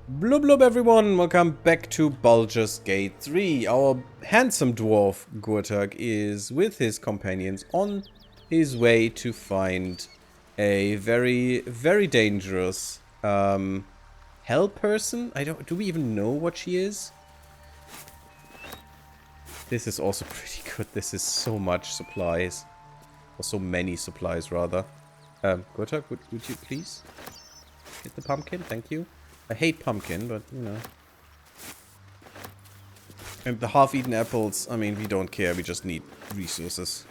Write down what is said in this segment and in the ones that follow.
Blub blub everyone, welcome back to Baldur's Gate 3. Our handsome dwarf Gurtag is with his companions on his way to find a very dangerous hell person. Do we even know what she is? This is also pretty good. This is so much supplies. Or so many supplies rather. Gurtag, would you please get the pumpkin? Thank you. I hate pumpkin, but, you know. And the half-eaten apples, I mean, we don't care. We just need resources.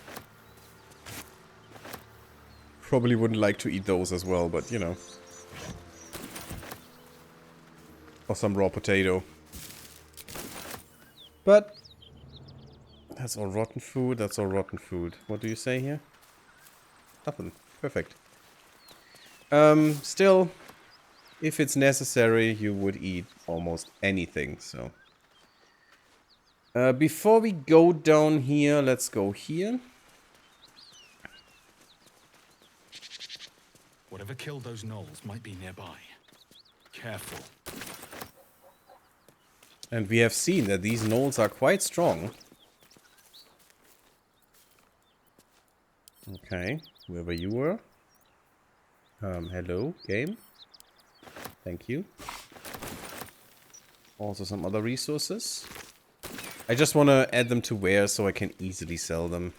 Probably wouldn't like to eat those as well, but, you know. Or some raw potato. But that's all rotten food. That's all rotten food. What do you say here? Nothing. Perfect. Still... if it's necessary, you would eat almost anything, so. Before we go down here, let's go here. Whatever killed those gnolls might be nearby. Careful. And we have seen that these gnolls are quite strong. Okay, whoever you were. Hello, game. Thank you. Also some other resources. I just want to add them to where so I can easily sell them.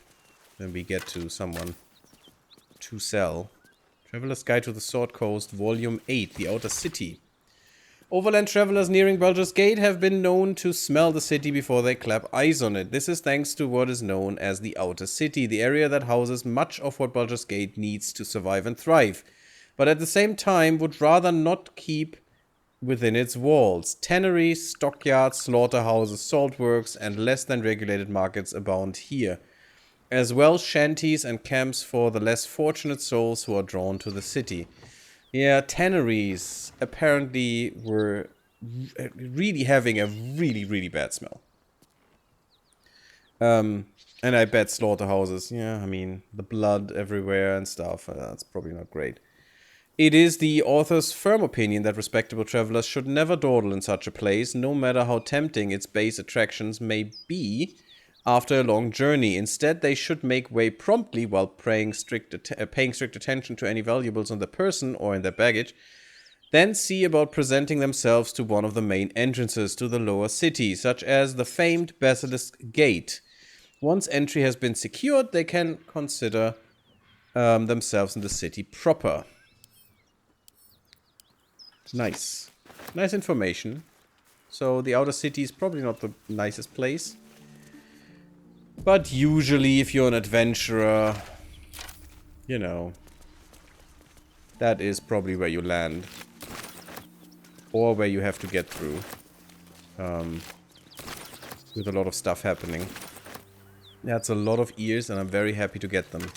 When we get to someone to sell. Traveler's Guide to the Sword Coast, Volume 8, The Outer City. Overland travelers nearing Baldur's Gate have been known to smell the city before they clap eyes on it. This is thanks to what is known as the Outer City, the area that houses much of what Baldur's Gate needs to survive and thrive. But at the same time would rather not keep within its walls. Tanneries, stockyards, slaughterhouses, saltworks, and less than regulated markets abound here. As well shanties and camps for the less fortunate souls who are drawn to the city. Yeah, tanneries apparently were really having a really bad smell. And I bet slaughterhouses, yeah, I mean, the blood everywhere and stuff, that's probably not great. It is the author's firm opinion that respectable travelers should never dawdle in such a place, no matter how tempting its base attractions may be after a long journey. Instead, they should make way promptly while paying strict attention to any valuables on their person or in their baggage, then see about presenting themselves to one of the main entrances to the lower city, such as the famed Basilisk Gate. Once entry has been secured, they can consider themselves in the city proper. Nice. Nice information. So the outer city is probably not the nicest place. But usually if you're an adventurer, you know, that is probably where you land. Or where you have to get through. With a lot of stuff happening. That's a lot of ears and I'm very happy to get them.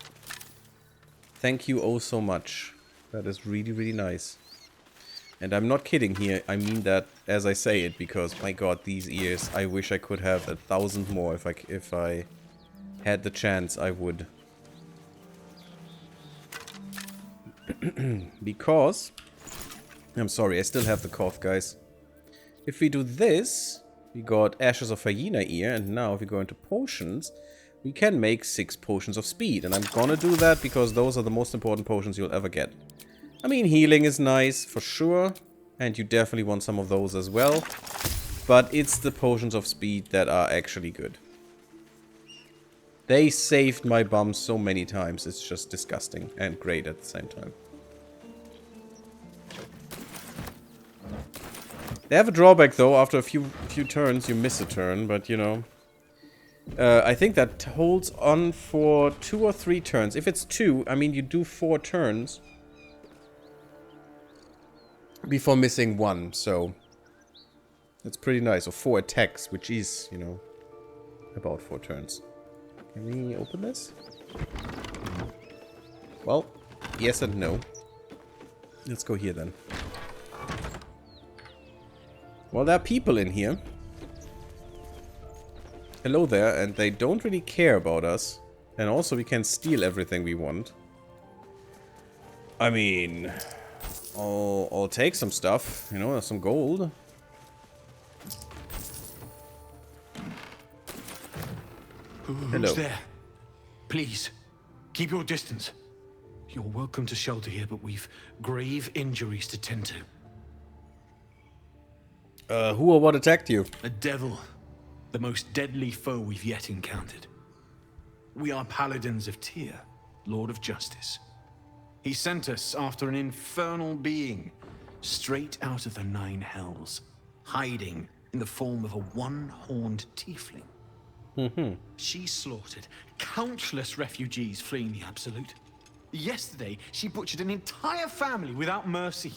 Thank you oh so much. That is really nice. And I'm not kidding here, I mean that as I say it, because my god, these ears, I wish I could have 1,000 more. If I had the chance, I would. Because, I'm sorry, I still have the cough, guys. If we do this, we got Ashes of Hyena Ear, and now if we go into potions, we can make 6 potions of speed. And I'm gonna do that because those are the most important potions you'll ever get. I mean, healing is nice, for sure. And you definitely want some of those as well. But it's the potions of speed that are actually good. They saved my bum so many times. It's just disgusting and great at the same time. They have a drawback, though. After a few turns, you miss a turn. But, you know... I think that holds on for 2 or 3 turns. If it's 2, I mean, you do 4 turns before missing 1, so that's pretty nice. Or 4 attacks, which is, you know, about 4 turns. Can we open this? Well, yes and no. Let's go here then. Well, there are people in here. Hello there, and they don't really care about us. And also we can steal everything we want. I mean... I'll take some stuff. You know, some gold. Who's there? Please, keep your distance. You're welcome to shelter here, but we've grave injuries to tend to. Who or what attacked you? A devil. The most deadly foe we've yet encountered. We are paladins of Tyr, Lord of Justice. He sent us after an infernal being, straight out of the Nine Hells, hiding in the form of a one-horned tiefling. She slaughtered countless refugees fleeing the Absolute. Yesterday, she butchered an entire family without mercy.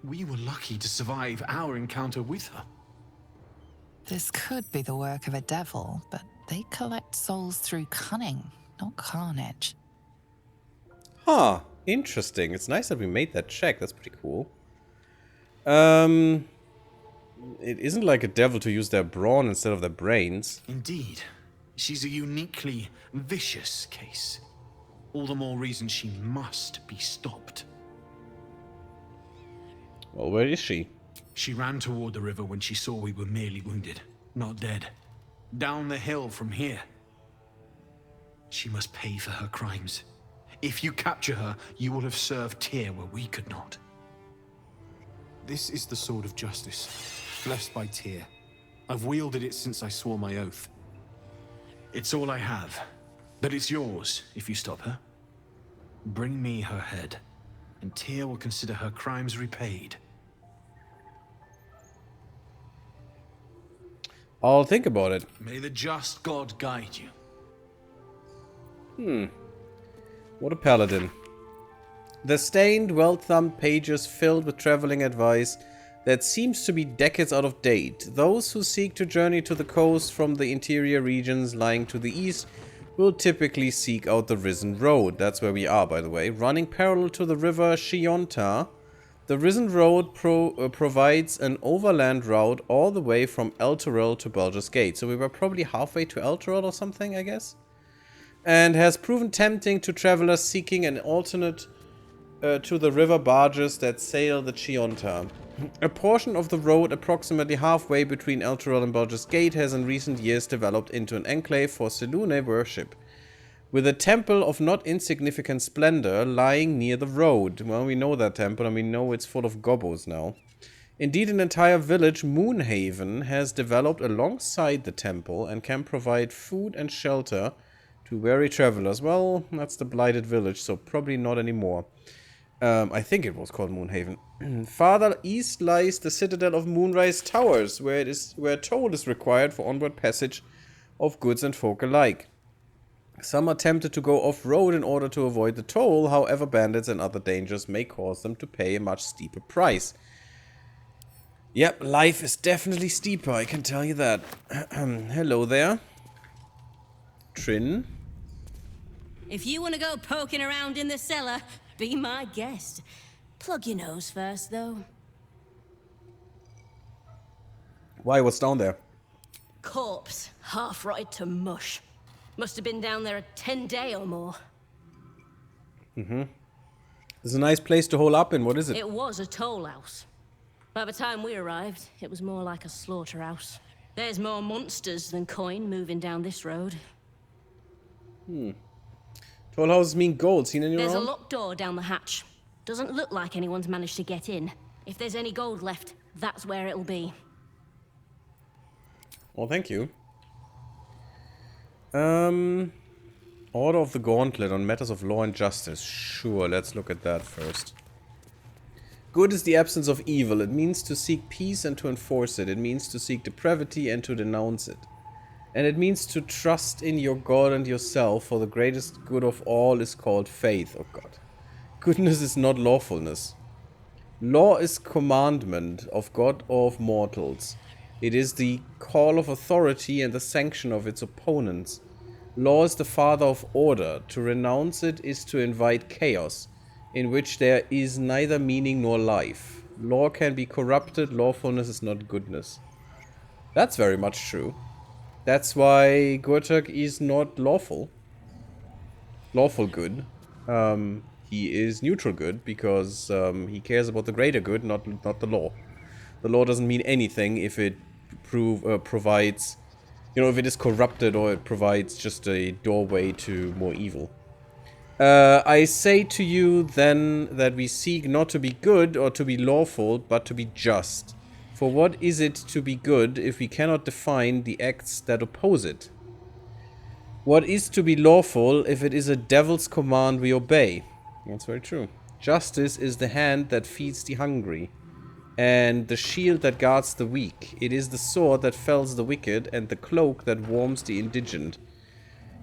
We were lucky to survive our encounter with her. This could be the work of a devil, but they collect souls through cunning, not carnage. Huh. Interesting. It's nice that we made that check. That's pretty cool. It isn't like a devil to use their brawn instead of their brains. Indeed. She's a uniquely vicious case. All the more reason she must be stopped. Well, where is she? She ran toward the river when she saw we were merely wounded, not dead. Down the hill from here. She must pay for her crimes. If you capture her, you will have served Tyr where we could not. This is the sword of justice, blessed by Tyr. I've wielded it since I swore my oath. It's all I have, but it's yours if you stop her. Bring me her head, and Tyr will consider her crimes repaid. I'll think about it. May the just God guide you. What a paladin. The stained, well-thumbed pages filled with traveling advice that seems to be decades out of date. Those who seek to journey to the coast from the interior regions lying to the east will typically seek out the Risen Road. That's where we are, by the way. Running parallel to the river Shionta, the Risen Road provides an overland route all the way from Elturel to Baldur's Gate. So we were probably halfway to Elturel or something, I guess. And has proven tempting to travelers seeking an alternate to the river barges that sail the Shionta. A portion of the road approximately halfway between Elturel and Baldur's Gate has in recent years developed into an enclave for Selûne worship, with a temple of not insignificant splendor lying near the road. Well, we know that temple and we know it's full of gobos now. Indeed, an entire village, Moonhaven, has developed alongside the temple and can provide food and shelter to weary travelers. Well, that's the blighted village, so probably not anymore. I think it was called Moonhaven. Farther east lies the citadel of Moonrise Towers, where toll is required for onward passage of goods and folk alike. Some are tempted to go off-road in order to avoid the toll, however bandits and other dangers may cause them to pay a much steeper price. Yep, life is definitely steeper, I can tell you that. Hello there. Trin? If you want to go poking around in the cellar, be my guest. Plug your nose first, though. Why, what's down there? Corpse, half rotted to mush. Must have been down there a 10-day or more. It's a nice place to hole up in. What is it? It was a toll house. By the time we arrived, it was more like a slaughterhouse. There's more monsters than coin moving down this road. Toll houses mean gold. Seen any There's around? a locked door down the hatch. Doesn't look like anyone's managed to get in. If there's any gold left, that's where it'll be. Oh, thank you. Order of the Gauntlet on matters of law and justice. Sure, let's look at that first. Good is the absence of evil. It means to seek peace and to enforce it. It means to seek depravity and to denounce it. And it means to trust in your God and yourself, for the greatest good of all is called faith. Oh God. Goodness is not lawfulness. Law is commandment of God or of mortals. It is the call of authority and the sanction of its opponents. Law is the father of order. To renounce it is to invite chaos, in which there is neither meaning nor life. Law can be corrupted. Lawfulness is not goodness. That's very much true. That's why Gurtuk is not lawful. Lawful good. he is neutral good because he cares about the greater good, not the law. The law doesn't mean anything if it provides, you know, if it is corrupted or it provides just a doorway to more evil. I say to you then that we seek not to be good or to be lawful, but to be just. For what is it to be good if we cannot define the acts that oppose it? What is to be lawful if it is a devil's command we obey? That's very true. Justice is the hand that feeds the hungry, and the shield that guards the weak. It is the sword that fells the wicked, and the cloak that warms the indigent.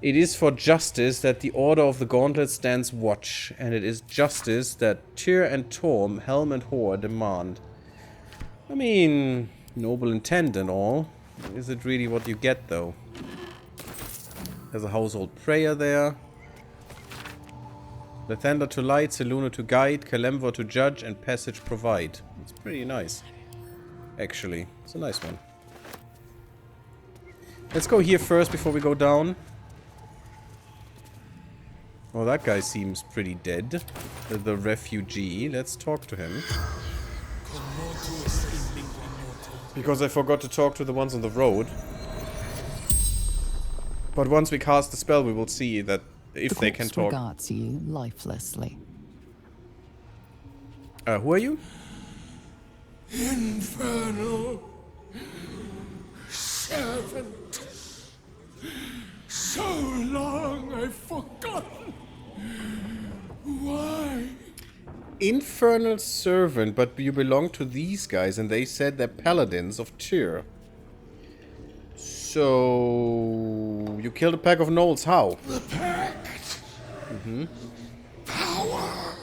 It is for justice that the Order of the Gauntlet stands watch, and it is justice that Tyr and Torm, Helm and Hoar demand. I mean, noble intent and all. Is it really what you get, though? There's a household prayer there. Lathander to light, Selûne to guide, Kalemvor to judge, and passage provide. It's pretty nice. Actually, it's a nice one. Let's go here first before we go down. Oh, that guy seems pretty dead. The refugee. Let's talk to him. Because I forgot to talk to the ones on the road. But once we cast the spell, we will see that if they can talk. Regards you lifelessly. Who are you? Infernal servant. So long I've forgotten. Why? Infernal servant, but you belong to these guys, and they said they're paladins of Tyr. So you killed a pack of gnolls. How? The pact. Power.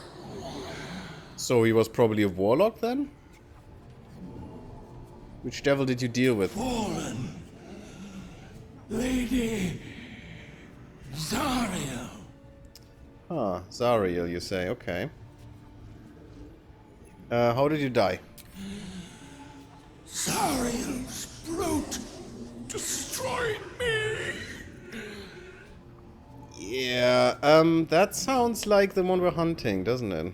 So he was probably a warlock then? Which devil did you deal with? Fallen. Lady Zariel. Huh, Zariel, you say. Okay. How did you die? Zariel's brute destroyed me. Yeah, that sounds like the one we're hunting, doesn't it?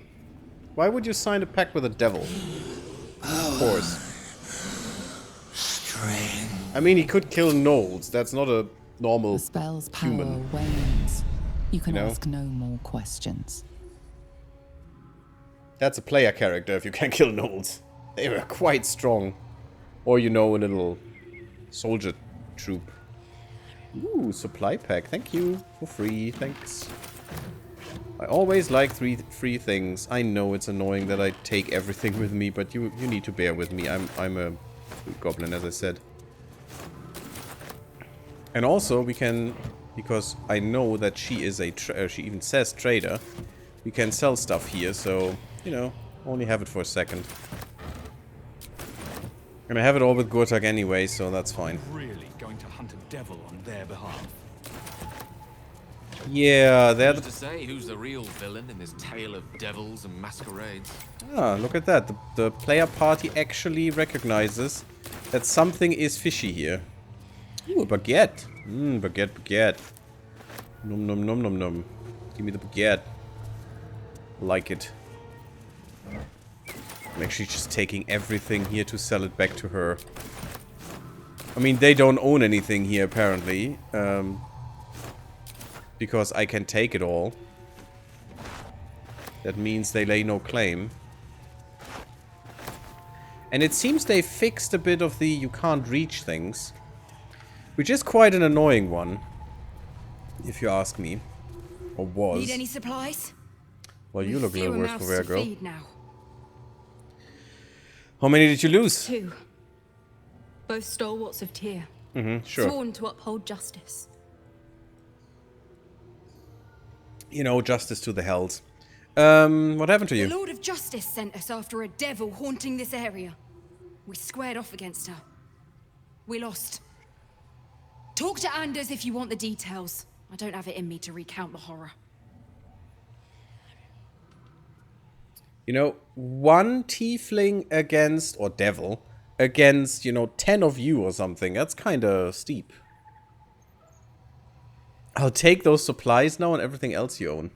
Why would you sign a pact with a devil? Of course. Strength. I mean, he could kill gnolls. That's not a normal The spell's power human. wanes. You can You know? ask no more questions. That's a player character if you can kill gnolls. They were quite strong. Or, you know, a little soldier troop. Ooh, supply pack. Thank you. For free. Thanks. I always like free things. I know it's annoying that I take everything with me, but you need to bear with me. I'm a goblin, as I said. And also, we can, because I know that she is a, she even says trader, we can sell stuff here, so, you know, only have it for a second. And I have it all with Gurtag anyway, so that's fine. Really going to hunt a devil on their behalf? Yeah, they're Who's to say who's the real villain in this tale of devils and masquerades? Ah, look at that. The player party actually recognizes that something is fishy here. Ooh, a baguette. Baguette. Nom nom nom nom nom. Give me the baguette. Like it. I'm actually just taking everything here to sell it back to her. I mean, they don't own anything here, apparently. Because I can take it all. That means they lay no claim. And it seems they fixed a bit of the you can't reach things. Which is quite an annoying one. If you ask me. Or was. Need any supplies? Well, you look a little Fewer worse mouths for wear, to girl. feed now. How many did you lose? 2. Both stalwarts of Tyr. Sure. Sworn to uphold justice. You know, justice to the hells. What happened to The you? Lord of Justice sent us after a devil haunting this area. We squared off against her. We lost. Talk to Anders if you want the details. I don't have it in me to recount the horror. You know, one tiefling against, or devil, against, you know, 10 of you or something. That's kind of steep. I'll take those supplies now and everything else you own.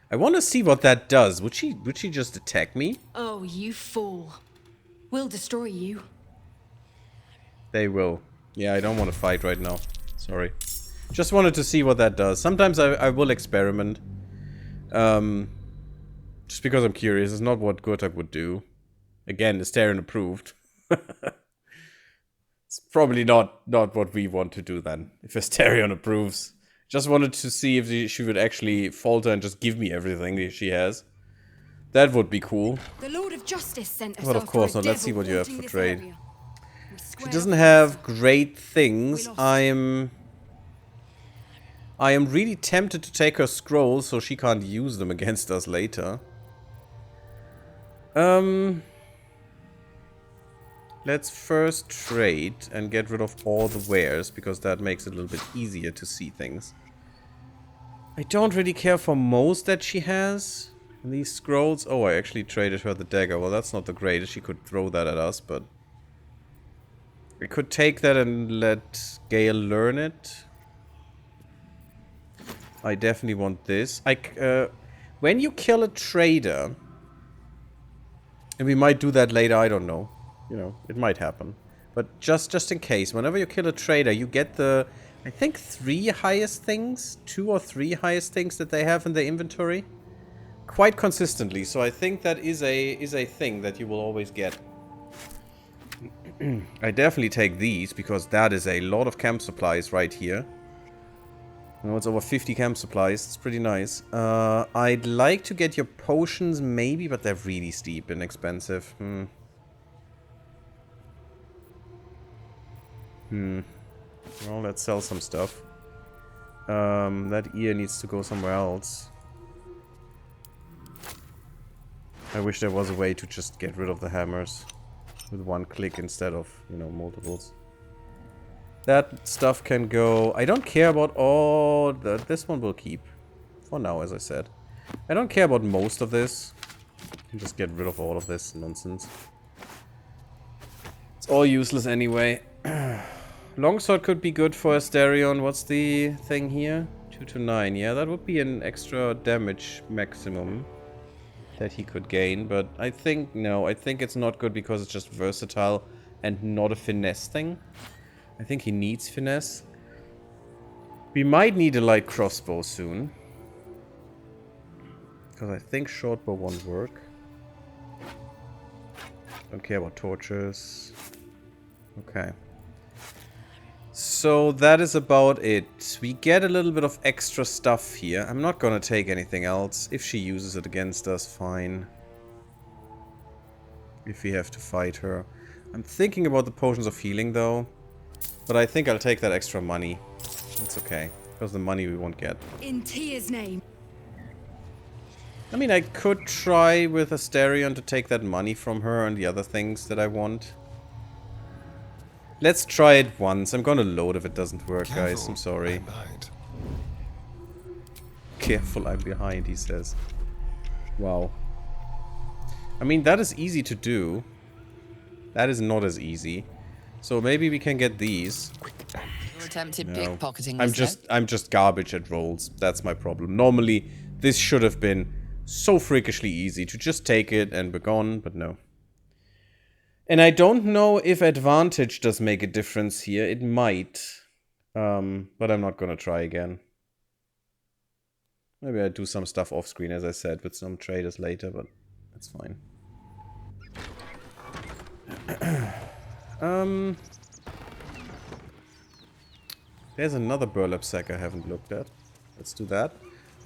I want to see what that does. Would she just attack me? Oh, you fool. We'll destroy you. They will. Yeah, I don't want to fight right now. Sorry. Just wanted to see what that does. Sometimes I will experiment. Just because I'm curious. It's not what Gurtak would do. Again, Astarion approved. It's probably not what we want to do then. If Astarion approves. Just wanted to see if she would actually falter and just give me everything that she has. That would be cool. The Lord of Justice sent us. But of after course a not. Let's see devil what you have haunting for this trade. area. We She squared doesn't off have against her. great things. We lost. I am really tempted to take her scrolls so she can't use them against us later. Let's first trade and get rid of all the wares, because that makes it a little bit easier to see things. I don't really care for most that she has. These scrolls... Oh, I actually traded her the dagger. Well, that's not the greatest. She could throw that at us, but... We could take that and let Gale learn it. I definitely want this. When you kill a trader... And we might do that later, I don't know. You know, it might happen. But just in case, whenever you kill a trader, you get the... I think 3 highest things? 2 or 3 highest things that they have in their inventory? Quite consistently, so I think that is a thing that you will always get. I definitely take these, because that is a lot of camp supplies right here. You know, it's over 50 camp supplies. It's pretty nice. I'd like to get your potions, maybe, but they're really steep and expensive. Well, let's sell some stuff. That ear needs to go somewhere else. I wish there was a way to just get rid of the hammers with one click instead of, you know, multiples. That stuff can go... I don't care about all... This one will keep. For now, as I said. I don't care about most of this. I can just get rid of all of this nonsense. It's all useless anyway. Longsword could be good for Astarion. What's the thing here? 2 to 9. Yeah, that would be an extra damage maximum that he could gain. But I think... No, I think it's not good because it's just versatile and not a finesse thing. I think he needs finesse. We might need a light crossbow soon. Because I think shortbow won't work. Don't care about torches. Okay. So that is about it. We get a little bit of extra stuff here. I'm not gonna take anything else. If she uses it against us, fine. If we have to fight her. I'm thinking about the potions of healing though. But I think I'll take that extra money. It's okay. Because the money we won't get. In Tia's name. I mean, I could try with Astarion to take that money from her and the other things that I want. Let's try it once. I'm gonna load if it doesn't work, guys. I'm sorry. Careful, I'm behind, he says. Wow. I mean, that is easy to do. That is not as easy. So maybe we can get these. Your attempted No. pickpocketing. I'm just garbage at rolls. That's my problem. Normally, this should have been so freakishly easy to just take it and be gone, but no. And I don't know if advantage does make a difference here. It might. But I'm not gonna try again. Maybe I do some stuff off screen, as I said, with some traders later, but that's fine. There's another burlap sack I haven't looked at. Let's do that.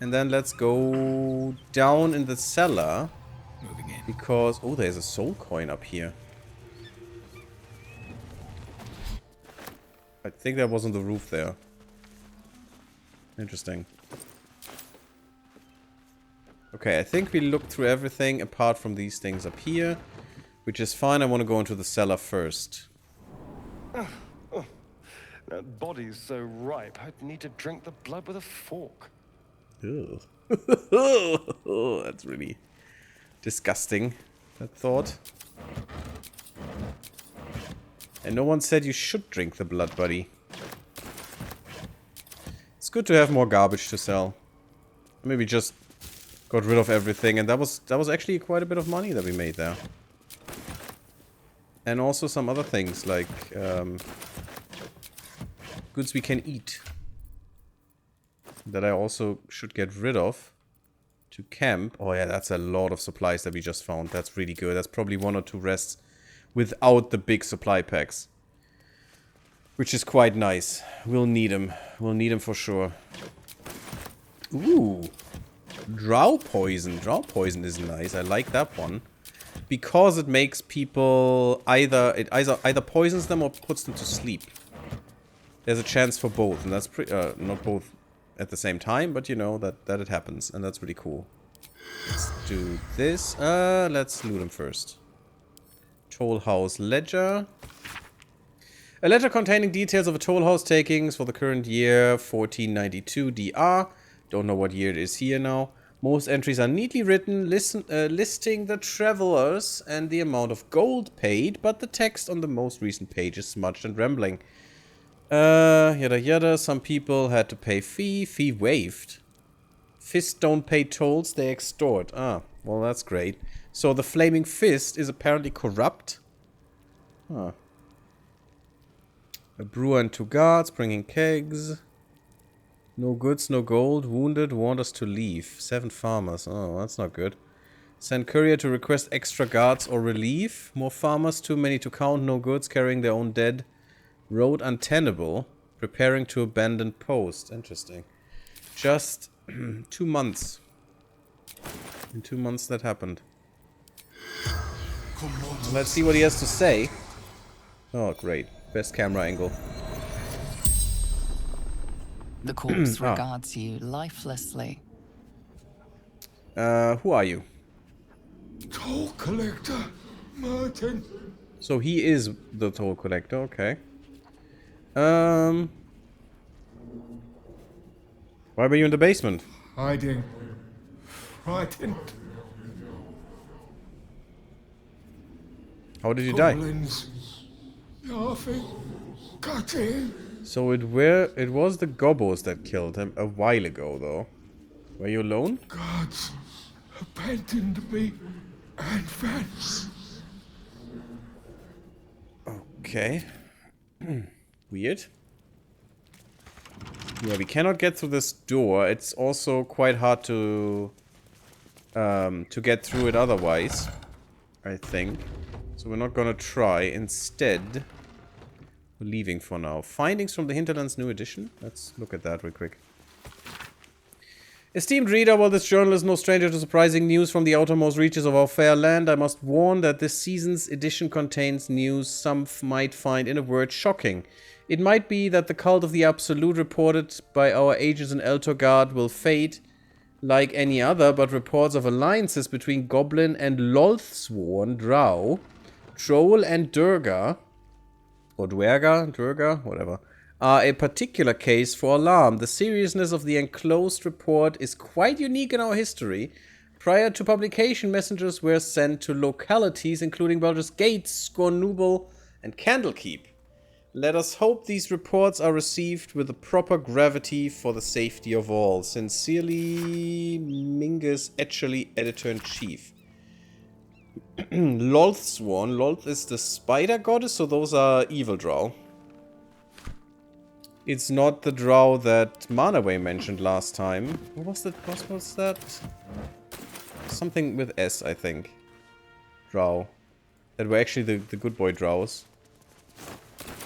And then let's go down in the cellar. Moving in. Because... Oh, there's a soul coin up here. I think that was on the roof there. Interesting. Okay, I think we looked through everything apart from these things up here. Which is fine. I want to go into the cellar first. That body's so ripe, I'd need to drink the blood with a fork. Ew. That's really disgusting, that thought. And no one said you should drink the blood, buddy. It's good to have more garbage to sell. Maybe just Got rid of everything, and that was actually quite a bit of money that we made there. And also some other things, like goods we can eat. That I also should get rid of to camp. Oh yeah, that's a lot of supplies that we just found. That's really good. That's probably 1 or 2 rests without the big supply packs. Which is quite nice. We'll need them. We'll need them for sure. Ooh. Drow poison. Drow poison is nice. I like that one. Because it makes people either poisons them or puts them to sleep. There's a chance for both, and that's not both at the same time, but you know that it happens, and that's really cool. Let's do this. Let's loot them first. Toll House Ledger. A letter containing details of a toll house takings for the current year 1492 DR. Don't know what year it is here now. Most entries are neatly written, listing the travelers and the amount of gold paid, but the text on the most recent page is smudged and rambling. Yada yada, some people had to pay fee waived. Fists don't pay tolls, they extort. Ah, well that's great. So the Flaming Fist is apparently corrupt. Huh. A brewer and 2 guards bringing kegs. No goods, no gold. Wounded, want us to leave. 7 farmers. Oh, that's not good. Send courier to request extra guards or relief. More farmers, too many to count. No goods, carrying their own dead. Road untenable. Preparing to abandon post. Interesting. Just 2 months. In 2 months that happened. Let's see what he has to say. Oh, great. Best camera angle. The corpse regards you lifelessly. Who are you? Toll collector, Martin. So he is the toll collector, okay. Why were you in the basement? Hiding. Frightened. How did you die? Goblins. Laughing. Cutting. So it was the Gobos that killed him a while ago, though. Were you alone? Gods abandoned me and Vance. Okay. Weird. Yeah, we cannot get through this door. It's also quite hard to get through it otherwise, I think. So we're not gonna try. Instead, we're leaving for now. Findings from the Hinterlands New Edition. Let's look at that real quick. Esteemed reader, while this journal is no stranger to surprising news from the outermost reaches of our fair land, I must warn that this season's edition contains news some might find, in a word, shocking. It might be that the cult of the Absolute reported by our agents in Eltorgard will fade like any other, but reports of alliances between Goblin and Lolthsworn Drow, Troll and Durga, or Durga, whatever, are a particular case for alarm. The seriousness of the enclosed report is quite unique in our history. Prior to publication, messengers were sent to localities including Baldur's Gate, Scornubel, and Candlekeep. Let us hope these reports are received with the proper gravity for the safety of all. Sincerely, Mingus Etcherly, Editor-in-Chief. Lolthsworn. Lolth is the spider goddess, so those are evil drow. It's not the drow that Manaway mentioned last time. What was that? What was that? Something with S, I think. Drow. That were actually the good boy drows.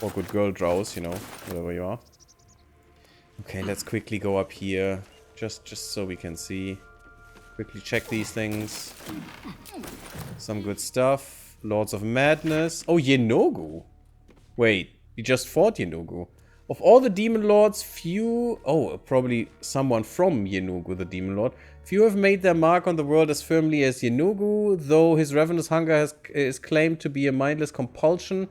Or good girl drows, you know, whatever you are. Okay, let's quickly go up here. Just so we can see. Quickly check these things. Some good stuff. Lords of Madness. Oh, Yenogu. Wait, we just fought Yenogu. Of all the demon lords, few... Oh, probably someone from Yenogu, the demon lord. Few have made their mark on the world as firmly as Yenogu, though his ravenous hunger is claimed to be a mindless compulsion.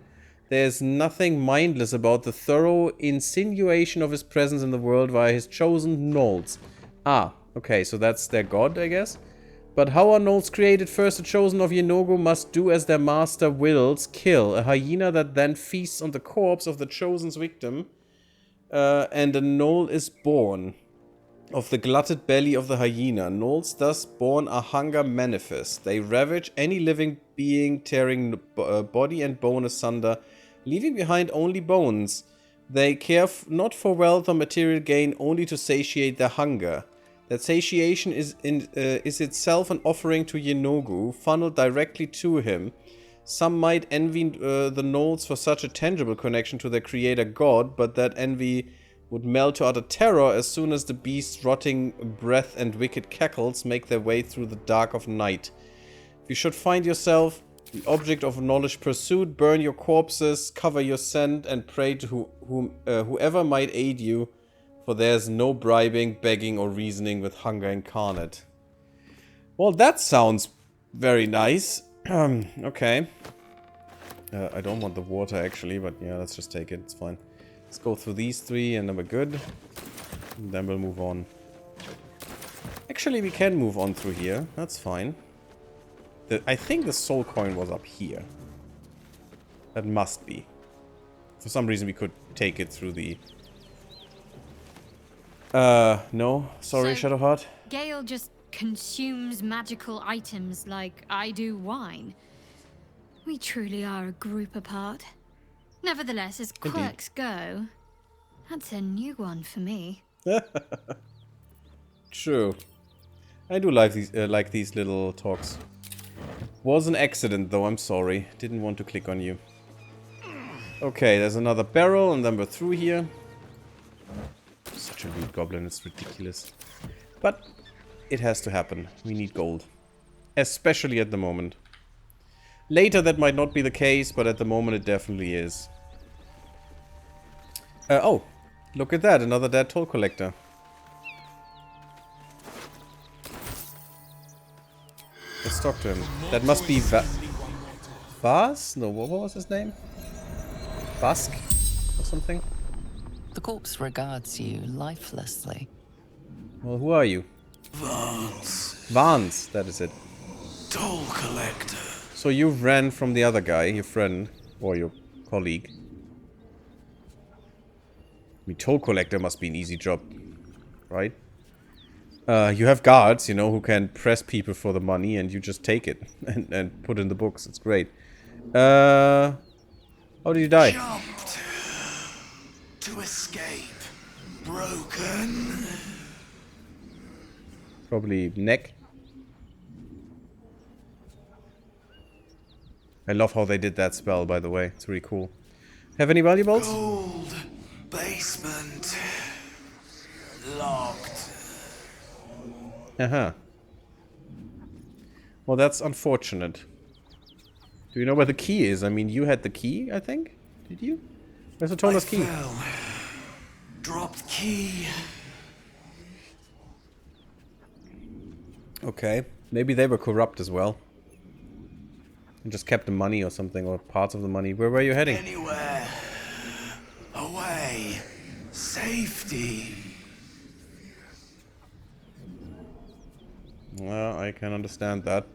There's nothing mindless about the thorough insinuation of his presence in the world via his chosen gnolls. Ah, okay, so that's their god, I guess. But how are gnolls created? First, the chosen of Yenogu must do as their master wills, kill a hyena that then feasts on the corpse of the chosen's victim, and a gnoll is born. of the glutted belly of the hyena. Gnolls thus born are hunger manifest. They ravage any living being, tearing body and bone asunder, leaving behind only bones. They care not for wealth or material gain, only to satiate their hunger. That satiation is itself an offering to Yenogu, funneled directly to him. Some might envy the Gnolls for such a tangible connection to their creator god, but that envy would melt to utter terror as soon as the beast's rotting breath and wicked cackles make their way through the dark of night. If you should find yourself the object of knowledge pursuit, burn your corpses, cover your scent, and pray to whoever might aid you, for there's no bribing, begging, or reasoning with hunger incarnate. Well, that sounds very nice. Okay. I don't want the water, actually, but yeah, let's just take it. It's fine. Let's go through these 3, and then we're good. And then we'll move on. Actually, we can move on through here. That's fine. I think the soul coin was up here. That must be. For some reason, we could take it through the... no. Sorry, So, Shadowheart. Gale just consumes magical items like I do wine. We truly are a group apart. Nevertheless, as quirks go, that's a new one for me. True. I do like these little talks. Was an accident, though. I'm sorry. Didn't want to click on you. Okay, there's another barrel, and then we're through here. Such a rude goblin. It's ridiculous. But it has to happen. We need gold. Especially at the moment. Later, that might not be the case, but at the moment, it definitely is. Oh, look at that. Another dead toll collector. Let's talk to him. That must be Vas? No, what was his name? Bask? Or something? The corpse regards you lifelessly. Well, who are you? Vance, that is it. Toll collector. So you ran from the other guy, your friend, or your colleague. I mean, toll collector must be an easy job, right? You have guards, you know, who can press people for the money, and you just take it and put in the books. It's great. How did you die? Jumped. To escape. Broken. Probably neck. I love how they did that spell, by the way. It's really cool. Have any valuables? Gold. Basement. Locked. Uh-huh. Well, that's unfortunate. Do you know where the key is? I mean, you had the key, I think? Did you? Where's the Tona's key? Fell. Dropped key. Okay. Maybe they were corrupt as well. And just kept the money or something, or parts of the money. Where were you heading? Anywhere. Away. Safety. Well, I can understand that.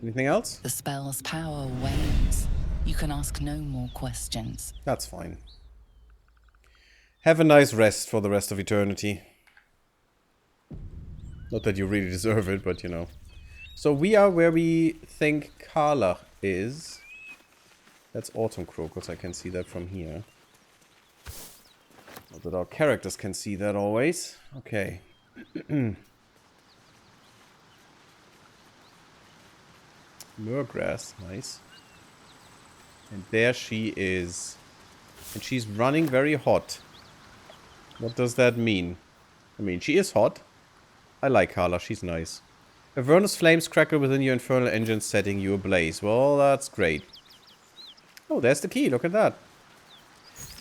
Anything else? The spell's power wanes. You can ask no more questions. That's fine. Have a nice rest for the rest of eternity. Not that you really deserve it, but you know. So we are where we think Carla is. That's Autumn Crocus, I can see that from here. Not that our characters can see that always. Okay. Murgrass, nice. And there she is. And she's running very hot. What does that mean? I mean, she is hot. I like Carla, she's nice. Avernus flames crackle within your infernal engine, setting you ablaze. Well, that's great. Oh, there's the key, look at that.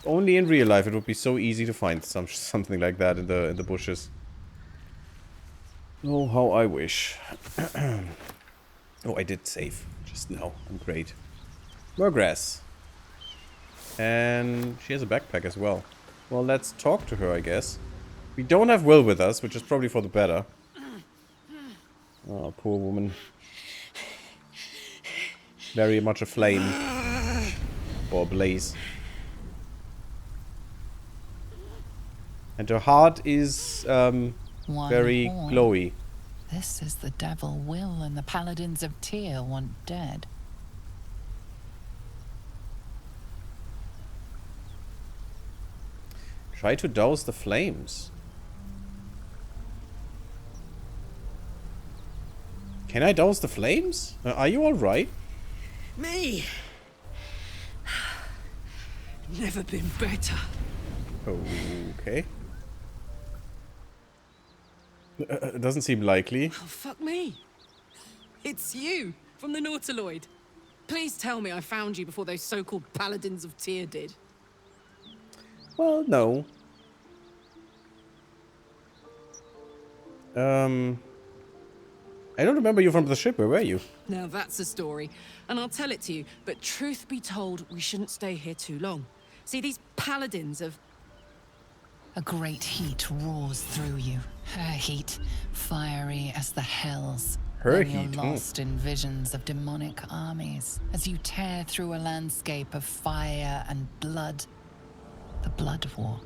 Only in real life it would be so easy to find something like that in the bushes. Oh, how I wish. Oh, I did save just now. I'm great. Murgrass. And she has a backpack as well. Well, let's talk to her, I guess. We don't have Will with us, which is probably for the better. Oh, poor woman. Very much aflame. Or ablaze. And her heart is One very horn. glowy. This is the devil Will and the paladins of Tyr want dead. Try to douse the flames. Can I douse the flames? Are you alright? Me? Never been better. Okay. It doesn't seem likely. Oh, fuck me. It's you, from the Nautiloid. Please tell me I found you before those so-called paladins of Tyr did. Well, no. I don't remember you from the ship. Where were you? Now that's a story, and I'll tell it to you, but truth be told, we shouldn't stay here too long. See, these paladins of... A great heat roars through you. Her heat, fiery as the hells. Her Then heat, you're lost in visions of demonic armies as you tear through a landscape of fire and blood. The Blood War.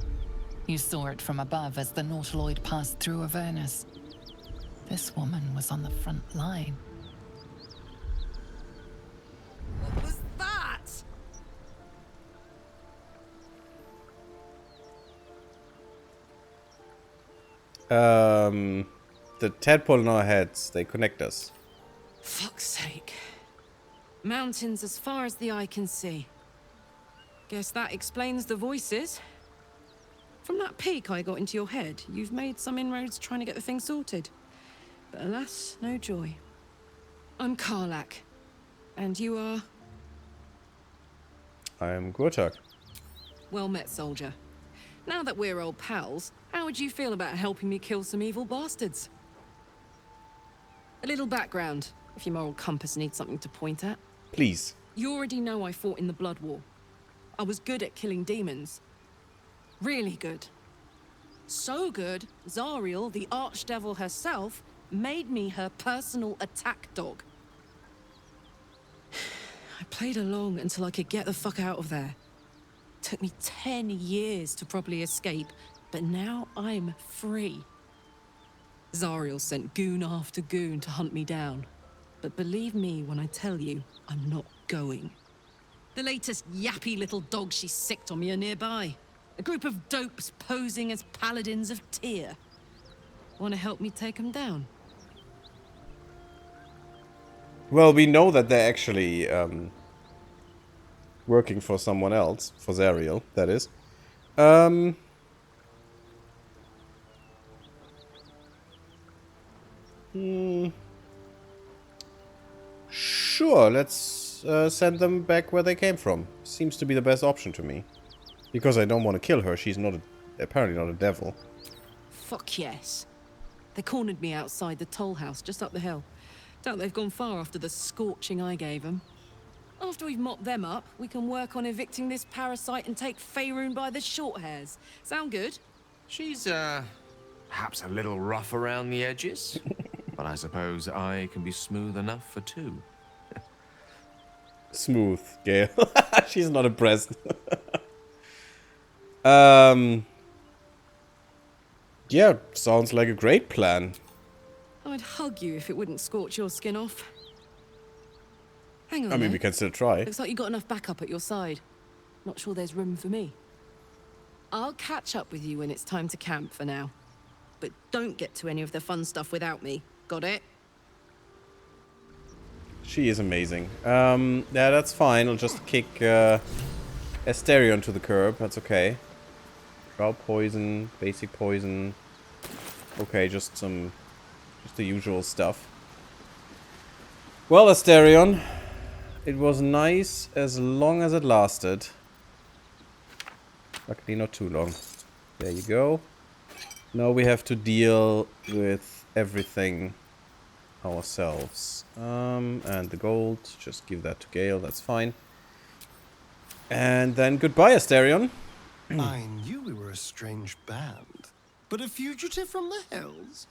You saw it from above as the Nautiloid passed through Avernus. This woman was on the front line. What was that? The tadpole in our heads, they connect us. Fuck's sake. Mountains as far as the eye can see. Guess that explains the voices. From that peek I got into your head, you've made some inroads trying to get the thing sorted. But alas, no joy. I'm Karlak. And you are? I'm Gortak. Well met, soldier. Now that we're old pals, how would you feel about helping me kill some evil bastards? A little background, if your moral compass needs something to point at. Please. You already know I fought in the Blood War. I was good at killing demons. Really good. So good, Zariel, the archdevil herself, made me her personal attack dog. I played along until I could get the fuck out of there. Took me 10 years to properly escape, but now I'm free. Zariel sent goon after goon to hunt me down. But believe me when I tell you, I'm not going. The latest yappy little dogs she sicked on me are nearby. A group of dopes posing as paladins of Tyr. Want to help me take them down? Well, we know that they're actually working for someone else. For Zariel, that is. Sure, let's send them back where they came from. Seems to be the best option to me. Because I don't want to kill her. She's not apparently not a devil. Fuck yes. They cornered me outside the toll house just up the hill. Doubt they've gone far after the scorching I gave them. After we've mopped them up, we can work on evicting this parasite and take Faerun by the short hairs. Sound good? She's, perhaps a little rough around the edges. But I suppose I can be smooth enough for two. Smooth, Gale. She's not impressed. Yeah, sounds like a great plan. I'd hug you if it wouldn't scorch your skin off. Hang on. I mean, we can still try. Looks like you got enough backup at your side. Not sure there's room for me. I'll catch up with you when it's time to camp for now. But don't get to any of the fun stuff without me. Got it? She is amazing. Yeah, that's fine. I'll just kick Asterion to the curb. That's okay. Drought poison, basic poison. Okay, just the usual stuff. Well, Asterion, it was nice as long as it lasted. Luckily, not too long. There you go. Now we have to deal with everything ourselves. And the gold, just give that to Gale, that's fine. And then goodbye, Asterion. I knew we were a strange band, but a fugitive from the hills?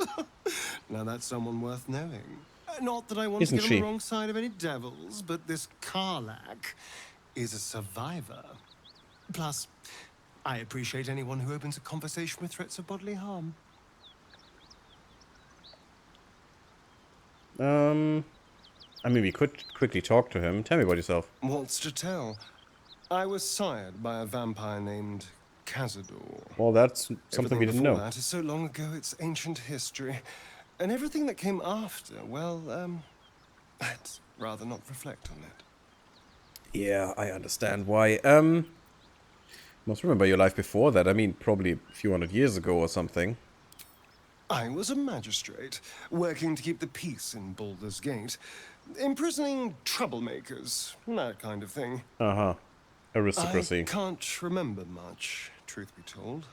Now that's someone worth knowing. Not that I want to get on the wrong side of any devils, but this Karlak is a survivor. Plus, I appreciate anyone who opens a conversation with threats of bodily harm. I mean, we could quickly talk to him. Tell me about yourself. What's to tell? I was sired by a vampire named Cazador. Well, that's something we didn't know. That is so long ago, it's ancient history. And everything that came after, well, I'd rather not reflect on it. Yeah, I understand why. Must remember your life before that. I mean, probably a few hundred years ago or something. I was a magistrate, working to keep the peace in Baldur's Gate. Imprisoning troublemakers, that kind of thing. Uh-huh. Aristocracy. I can't remember much, truth be told.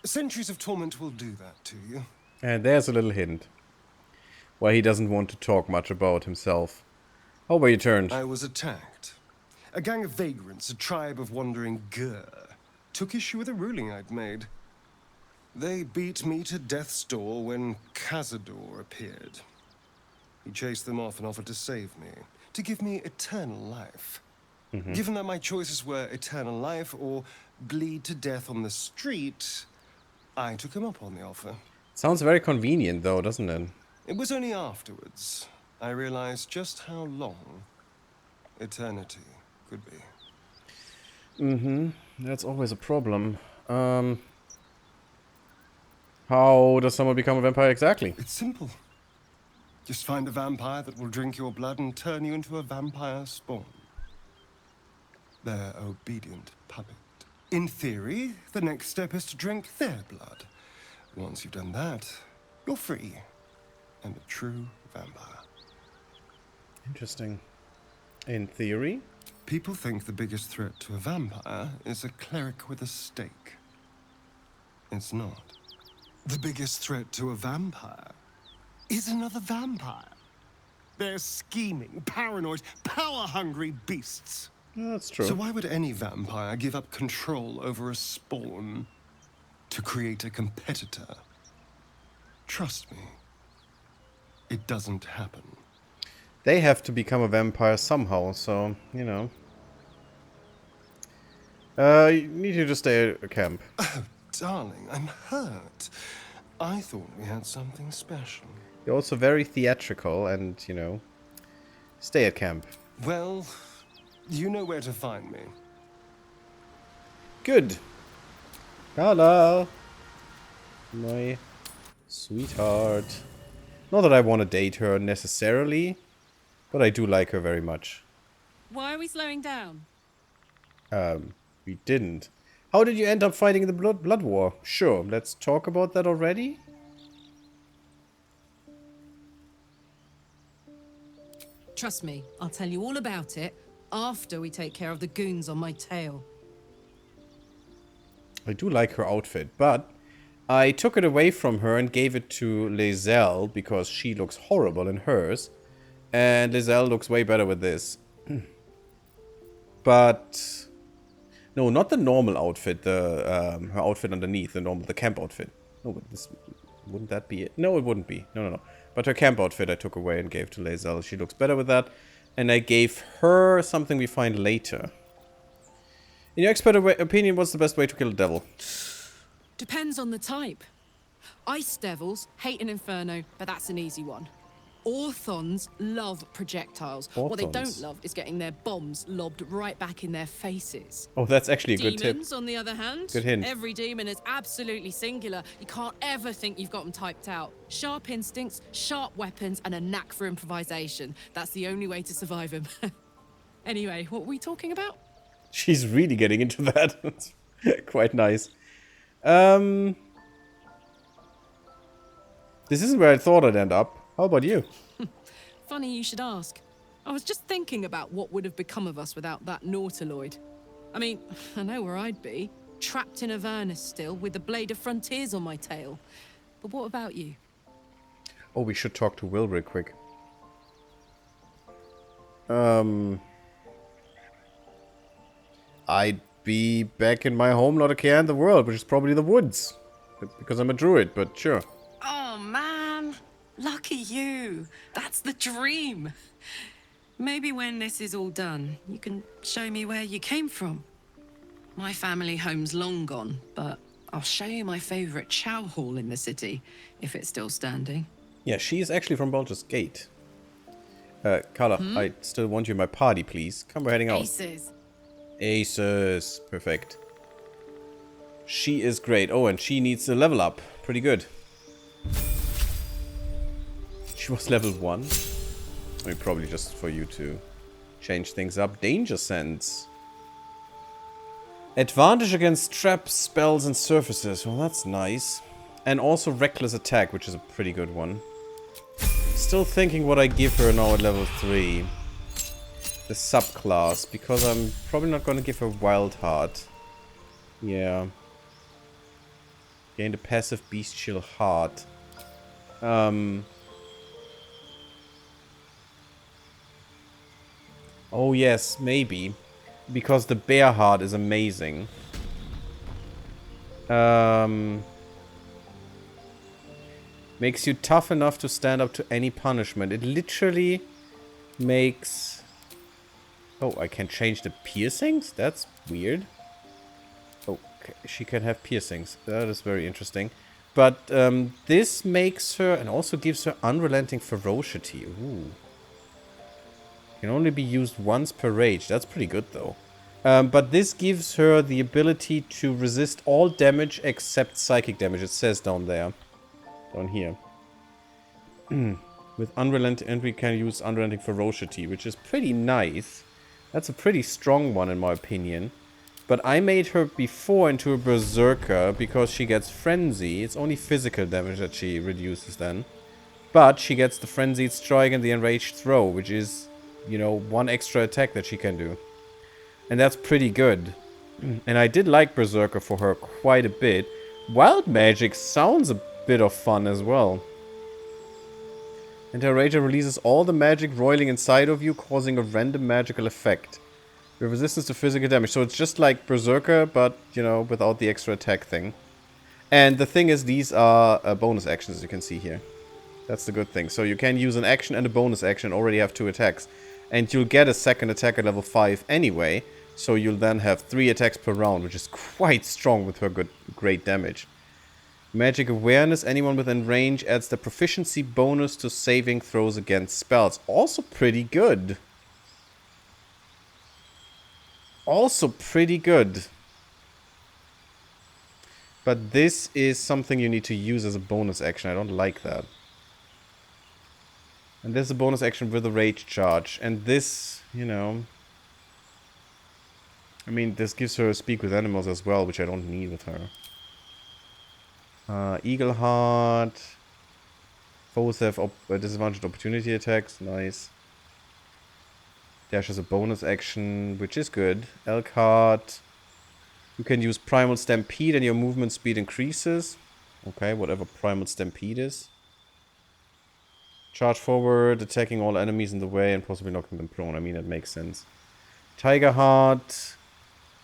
Centuries of torment will do that to you. And there's a little hint. Why he doesn't want to talk much about himself. How were you turned? I was attacked. A gang of vagrants, a tribe of wandering Gur, took issue with a ruling I'd made. They beat me to death's door when Cazador appeared. He chased them off and offered to save me, to give me eternal life. Given that my choices were eternal life or bleed to death on the street, I took him up on the offer. Sounds very convenient though, doesn't it? It was only afterwards I realized just how long eternity could be. That's always a problem. How does someone become a vampire exactly? It's simple. Just find a vampire that will drink your blood and turn you into a vampire spawn. Their obedient puppet. In theory, the next step is to drink their blood. Once you've done that, you're free and a true vampire. Interesting. In theory? People think the biggest threat to a vampire is a cleric with a stake. It's not. The biggest threat to a vampire is another vampire. They're scheming, paranoid, power-hungry beasts. That's true. So why would any vampire give up control over a spawn to create a competitor? Trust me, it doesn't happen. They have to become a vampire somehow, so, you know. You need to just stay at camp. Oh, darling, I'm hurt. I thought we had something special. You're also very theatrical and, you know, stay at camp. Well, you know where to find me. Good. Hello. My sweetheart. Not that I want to date her necessarily, but I do like her very much. Why are we slowing down? We didn't. How did you end up fighting the blood war? Sure, let's talk about that already. Trust me, I'll tell you all about it after we take care of the goons on my tail. I do like her outfit, but I took it away from her and gave it to Lizelle because she looks horrible in hers. And Lizelle looks way better with this. But no, not the normal outfit, the her outfit underneath, the camp outfit. No, this wouldn't that be it? No, it wouldn't be. No. But her camp outfit I took away and gave to Lizelle. She looks better with that. And I gave her something we find later. In your expert opinion, what's the best way to kill a devil? Depends on the type. Ice devils hate an inferno, but that's an easy one. Orthons love projectiles. What they don't love is getting their bombs lobbed right back in their faces. Oh, that's actually a good tip. Demons, on the other hand, good hint. Every demon is absolutely singular. You can't ever think you've got them typed out. Sharp instincts, sharp weapons, and a knack for improvisation. That's the only way to survive them. Anyway, what were we talking about? She's really getting into that. It's quite nice. This isn't where I thought I'd end up. How about you? Funny you should ask. I was just thinking about what would have become of us without that Nautiloid. I mean, I know where I'd be. Trapped in Avernus still, with the Blade of Frontiers on my tail. But what about you? Oh, we should talk to Will real quick. I'd be back in my home, not a care in the world, which is probably the woods. Because I'm a druid, but sure. Oh, man. Lucky you. That's the dream. Maybe when this is all done, you can show me where you came from. My family home's long gone, but I'll show you my favorite chow hall in the city, if it's still standing. Yeah, she is actually from Baldur's Gate. Carla, I still want you in my party, please. Come, we're heading out. Aces. Aces. Perfect. She is great. Oh, and she needs a level up. Pretty good. She was level 1. I mean, probably just for you to change things up. Danger sense. Advantage against traps, spells, and surfaces. Well, that's nice. And also reckless attack, which is a pretty good one. Still thinking what I give her now at level 3. The subclass, because I'm probably not going to give her Wild Heart. Yeah. Gain the passive Bestial Heart. Oh yes, maybe. Because the Bear Heart is amazing. Makes you tough enough to stand up to any punishment. It literally makes... Oh, I can change the piercings? That's weird. Okay, she can have piercings. That is very interesting. But this makes her... And also gives her unrelenting ferocity. Ooh. Can only be used once per rage. That's pretty good, though. But this gives her the ability to resist all damage except psychic damage. It says down there. Down here. With unrelenting... And we can use unrelenting ferocity, which is pretty nice. That's a pretty strong one, in my opinion. But I made her before into a berserker because she gets frenzy. It's only physical damage that she reduces then. But she gets the frenzied strike and the enraged throw, which is, you know, 1 extra attack that she can do. And that's pretty good. And I did like berserker for her quite a bit. Wild magic sounds a bit of fun as well. And her rager releases all the magic roiling inside of you, causing a random magical effect. Your resistance to physical damage. So it's just like berserker, but, you know, without the extra attack thing. And the thing is, these are bonus actions, as you can see here. That's the good thing. So you can use an action and a bonus action and already have 2 attacks. And you'll get a second attack at level 5 anyway. So you'll then have 3 attacks per round, which is quite strong with her great damage. Magic awareness. Anyone within range adds the proficiency bonus to saving throws against spells. Also pretty good. Also pretty good. But this is something you need to use as a bonus action. I don't like that. And there's a bonus action with a rage charge. And this, you know... I mean, this gives her a speak with animals as well, which I don't need with her. Eagle Heart. Foes have disadvantaged opportunity attacks. Nice. Dash is a bonus action, which is good. Elk Heart. You can use Primal Stampede and your movement speed increases. Okay, whatever Primal Stampede is. Charge forward, attacking all enemies in the way and possibly knocking them prone. I mean, that makes sense. Tiger Heart.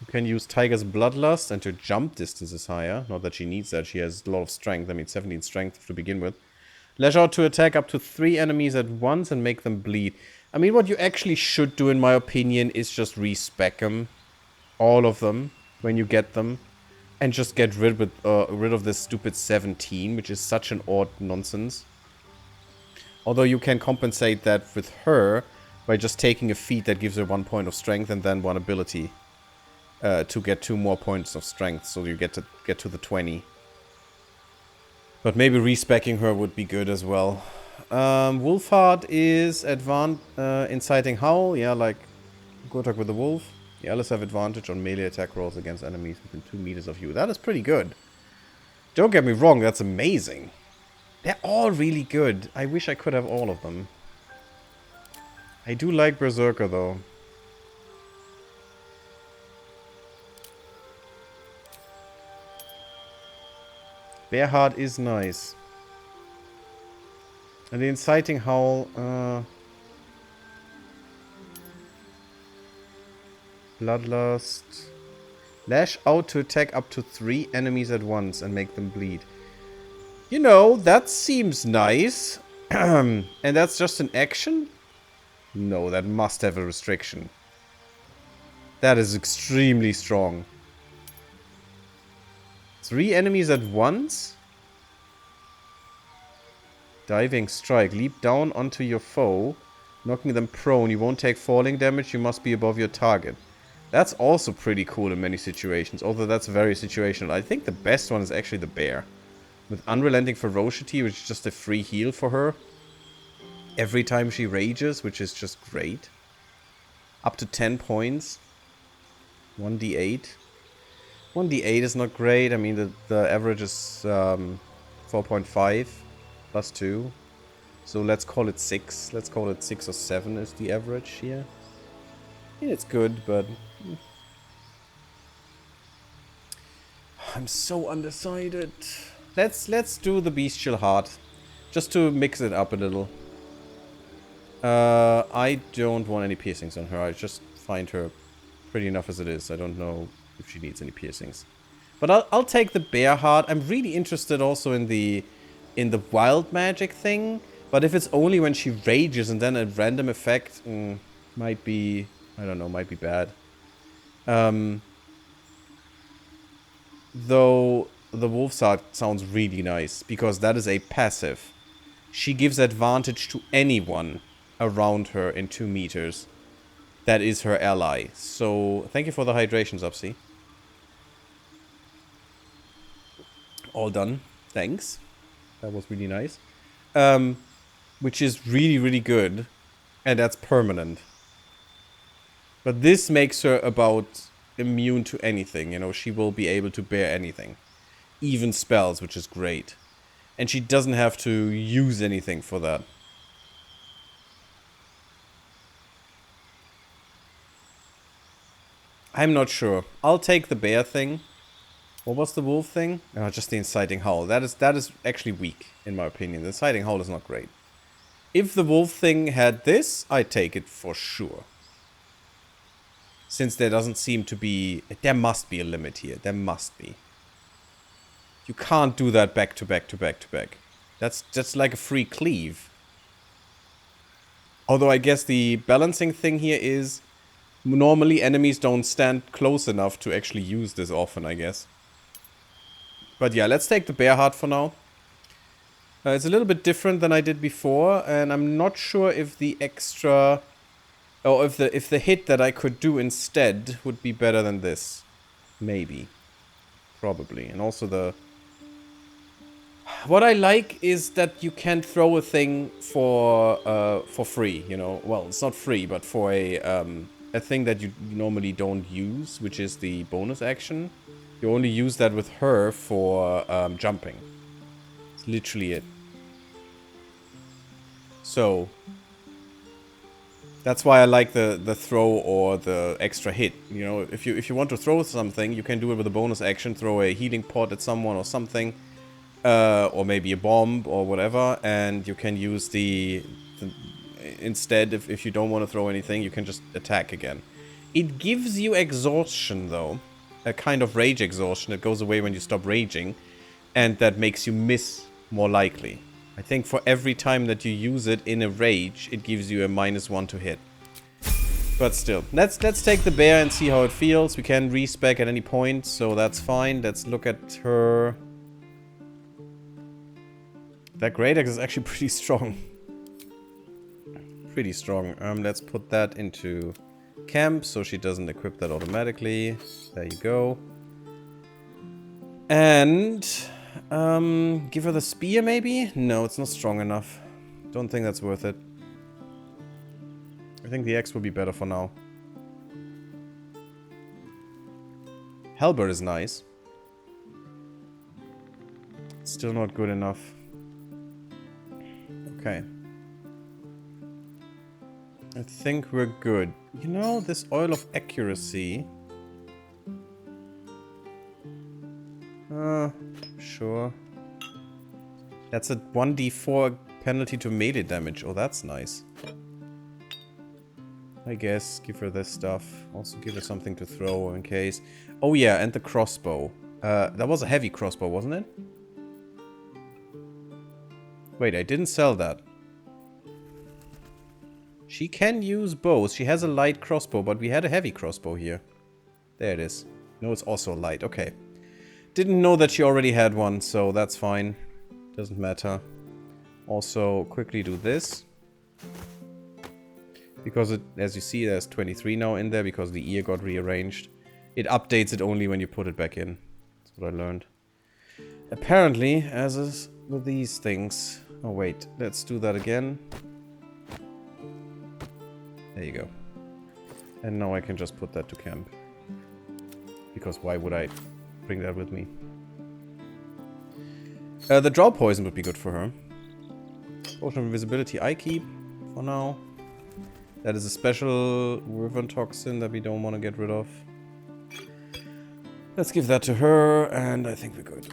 You can use Tiger's Bloodlust and her jump distance is higher. Not that she needs that. She has a lot of strength. I mean, 17 strength to begin with. Lash out to attack up to 3 enemies at once and make them bleed. I mean, what you actually should do, in my opinion, is just respec them. All of them. When you get them. And just get rid of this stupid 17, which is such an odd nonsense. Although you can compensate that with her by just taking a feat that gives her 1 point of strength and then 1 ability. To get 2 more points of strength, so you get to the 20. But maybe respecking her would be good as well. Wolfheart is inciting howl. Yeah, like go attack with the wolf. The others have advantage on melee attack rolls against enemies within 2 meters of you. That is pretty good. Don't get me wrong, that's amazing. They're all really good. I wish I could have all of them. I do like Berserker though. Bearheart is nice. And the inciting howl, Bloodlust. Lash out to attack up to 3 enemies at once and make them bleed. You know, that seems nice. And that's just an action? No, that must have a restriction. That is extremely strong. 3 enemies at once? Diving strike. Leap down onto your foe Knocking them prone, you won't take falling damage, you must be above your target. That's also pretty cool in many situations, although that's very situational. I think the best one is actually the bear. With Unrelenting Ferocity, which is just a free heal for her. Every time she rages, which is just great. Up to 10 points. 1d8. 1d8 is not great. I mean, the average is 4.5 plus 2. So let's call it 6. Let's call it 6 or 7 is the average here. Yeah, it's good, but... I'm so undecided. Let's do the Bestial Heart. Just to mix it up a little. I don't want any piercings on her. I just find her pretty enough as it is. I don't know if she needs any piercings. But I'll take the Bear Heart. I'm really interested also in the wild magic thing. But if it's only when she rages and then a random effect, might be, I don't know, might be bad. Though the Wolf's Heart sounds really nice because that is a passive. She gives advantage to anyone around her in 2 meters. That is her ally. So, thank you for the hydration, Zopsy. All done. Thanks. That was really nice. Which is really, really good. And that's permanent. But this makes her about immune to anything. You know, she will be able to bear anything. Even spells, which is great. And she doesn't have to use anything for that. I'm not sure. I'll take the bear thing. What was the wolf thing? Oh, just the inciting howl. That is actually weak, in my opinion. The inciting howl is not great. If the wolf thing had this, I'd take it for sure. Since there doesn't seem to be... There must be a limit here. There must be. You can't do that back to back to back to back. That's just like a free cleave. Although I guess the balancing thing here is... Normally enemies don't stand close enough to actually use this often, I guess. But yeah, let's take the bear heart for now. It's a little bit different than I did before, and I'm not sure if the extra... Or if the hit that I could do instead would be better than this. Maybe. Probably. And also the... What I like is that you can throw a thing for free, you know. Well, it's not free, but for a thing that you normally don't use, which is the bonus action. You only use that with her for jumping. It's literally it. So... That's why I like the throw or the extra hit. You know, if you want to throw something, you can do it with a bonus action. Throw a healing pot at someone or something. Or maybe a bomb or whatever. And you can use the instead, if you don't want to throw anything, you can just attack again. It gives you exhaustion, though. A kind of rage exhaustion. It goes away when you stop raging. And that makes you miss more likely. I think for every time that you use it in a rage, it gives you a -1 to hit. But still, let's take the bear and see how it feels. We can respec at any point, so that's fine. Let's look at her. That great axe is actually pretty strong. Pretty strong. Let's put that into camp so she doesn't equip that automatically. There you go. And... give her the spear, maybe? No, it's not strong enough. Don't think that's worth it. I think the axe will be better for now. Halberd is nice. Still not good enough. Okay. I think we're good. You know, this Oil of Accuracy... Sure. That's a 1d4 penalty to melee damage. Oh, that's nice. I guess. Give her this stuff. Also give her something to throw in case. Oh yeah, and the crossbow. That was a heavy crossbow, wasn't it? Wait, I didn't sell that. She can use bows. She has a light crossbow, but we had a heavy crossbow here. There it is. No, it's also light. Okay. Didn't know that she already had one, so that's fine. Doesn't matter. Also, quickly do this. Because it, as you see, there's 23 now in there because the ear got rearranged. It updates it only when you put it back in. That's what I learned. Apparently, as is with these things. Oh wait, let's do that again. There you go. And now I can just put that to camp. Because why would I bring that with me? The draw poison would be good for her. Potion of invisibility I keep for now. That is a special wyvern toxin that we don't want to get rid of. Let's give that to her, and I think we're good.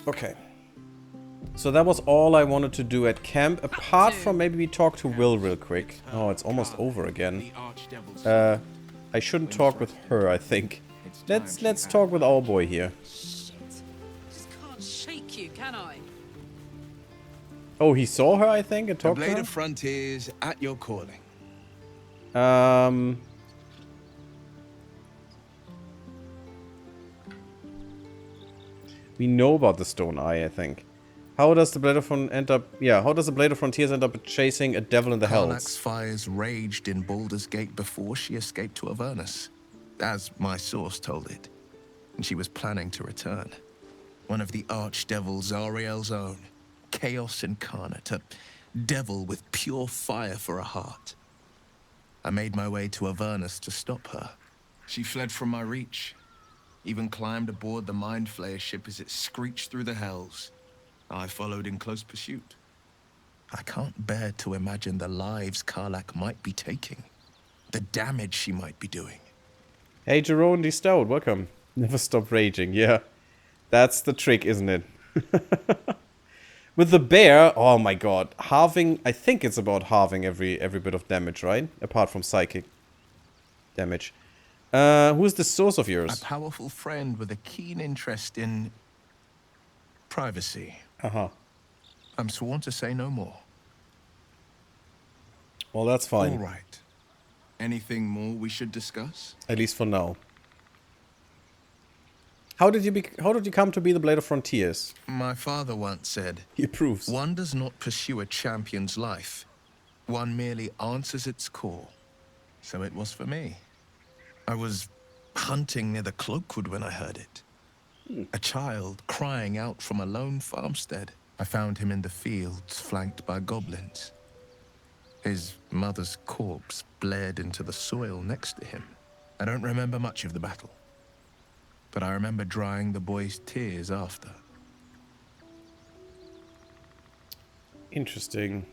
Okay. So that was all I wanted to do at camp, apart from maybe we talk to Will real quick. Oh, it's almost over again. I shouldn't talk with her, I think. Let's talk with our boy here. Shit. Just can't shake you, can I? Oh, he saw her, I think, and talked to her? The Blade of Frontiers at your calling. We know about the Stone Eye, I think. How does the Blade of how does the Blade of Frontiers end up chasing a devil in the hells? Karlach's fires raged in Baldur's Gate before she escaped to Avernus, as my source told it. And she was planning to return. One of the archdevils Zariel's own. Chaos incarnate, a devil with pure fire for a heart. I made my way to Avernus to stop her. She fled from my reach. Even climbed aboard the Mind Flayer ship as it screeched through the hells. I followed in close pursuit. I can't bear to imagine the lives Karlach might be taking. The damage she might be doing. Hey, Jerome D. Stout, welcome. Never stop raging, yeah. That's the trick, isn't it? With the bear, oh my god, halving, I think it's about halving every bit of damage, right? Apart from psychic damage. Who's the source of yours? A powerful friend with a keen interest in privacy. Uh-huh. I'm sworn to say no more. Well, that's fine. All right. Anything more we should discuss? At least for now. How did you come to be the Blade of Frontiers? My father once said, he approves. One does not pursue a champion's life. One merely answers its call. So it was for me. I was hunting near the Cloakwood when I heard it. A child crying out from a lone farmstead. I found him in the fields, flanked by goblins. His mother's corpse bled into the soil next to him. I don't remember much of the battle, but I remember drying the boy's tears after. Interesting.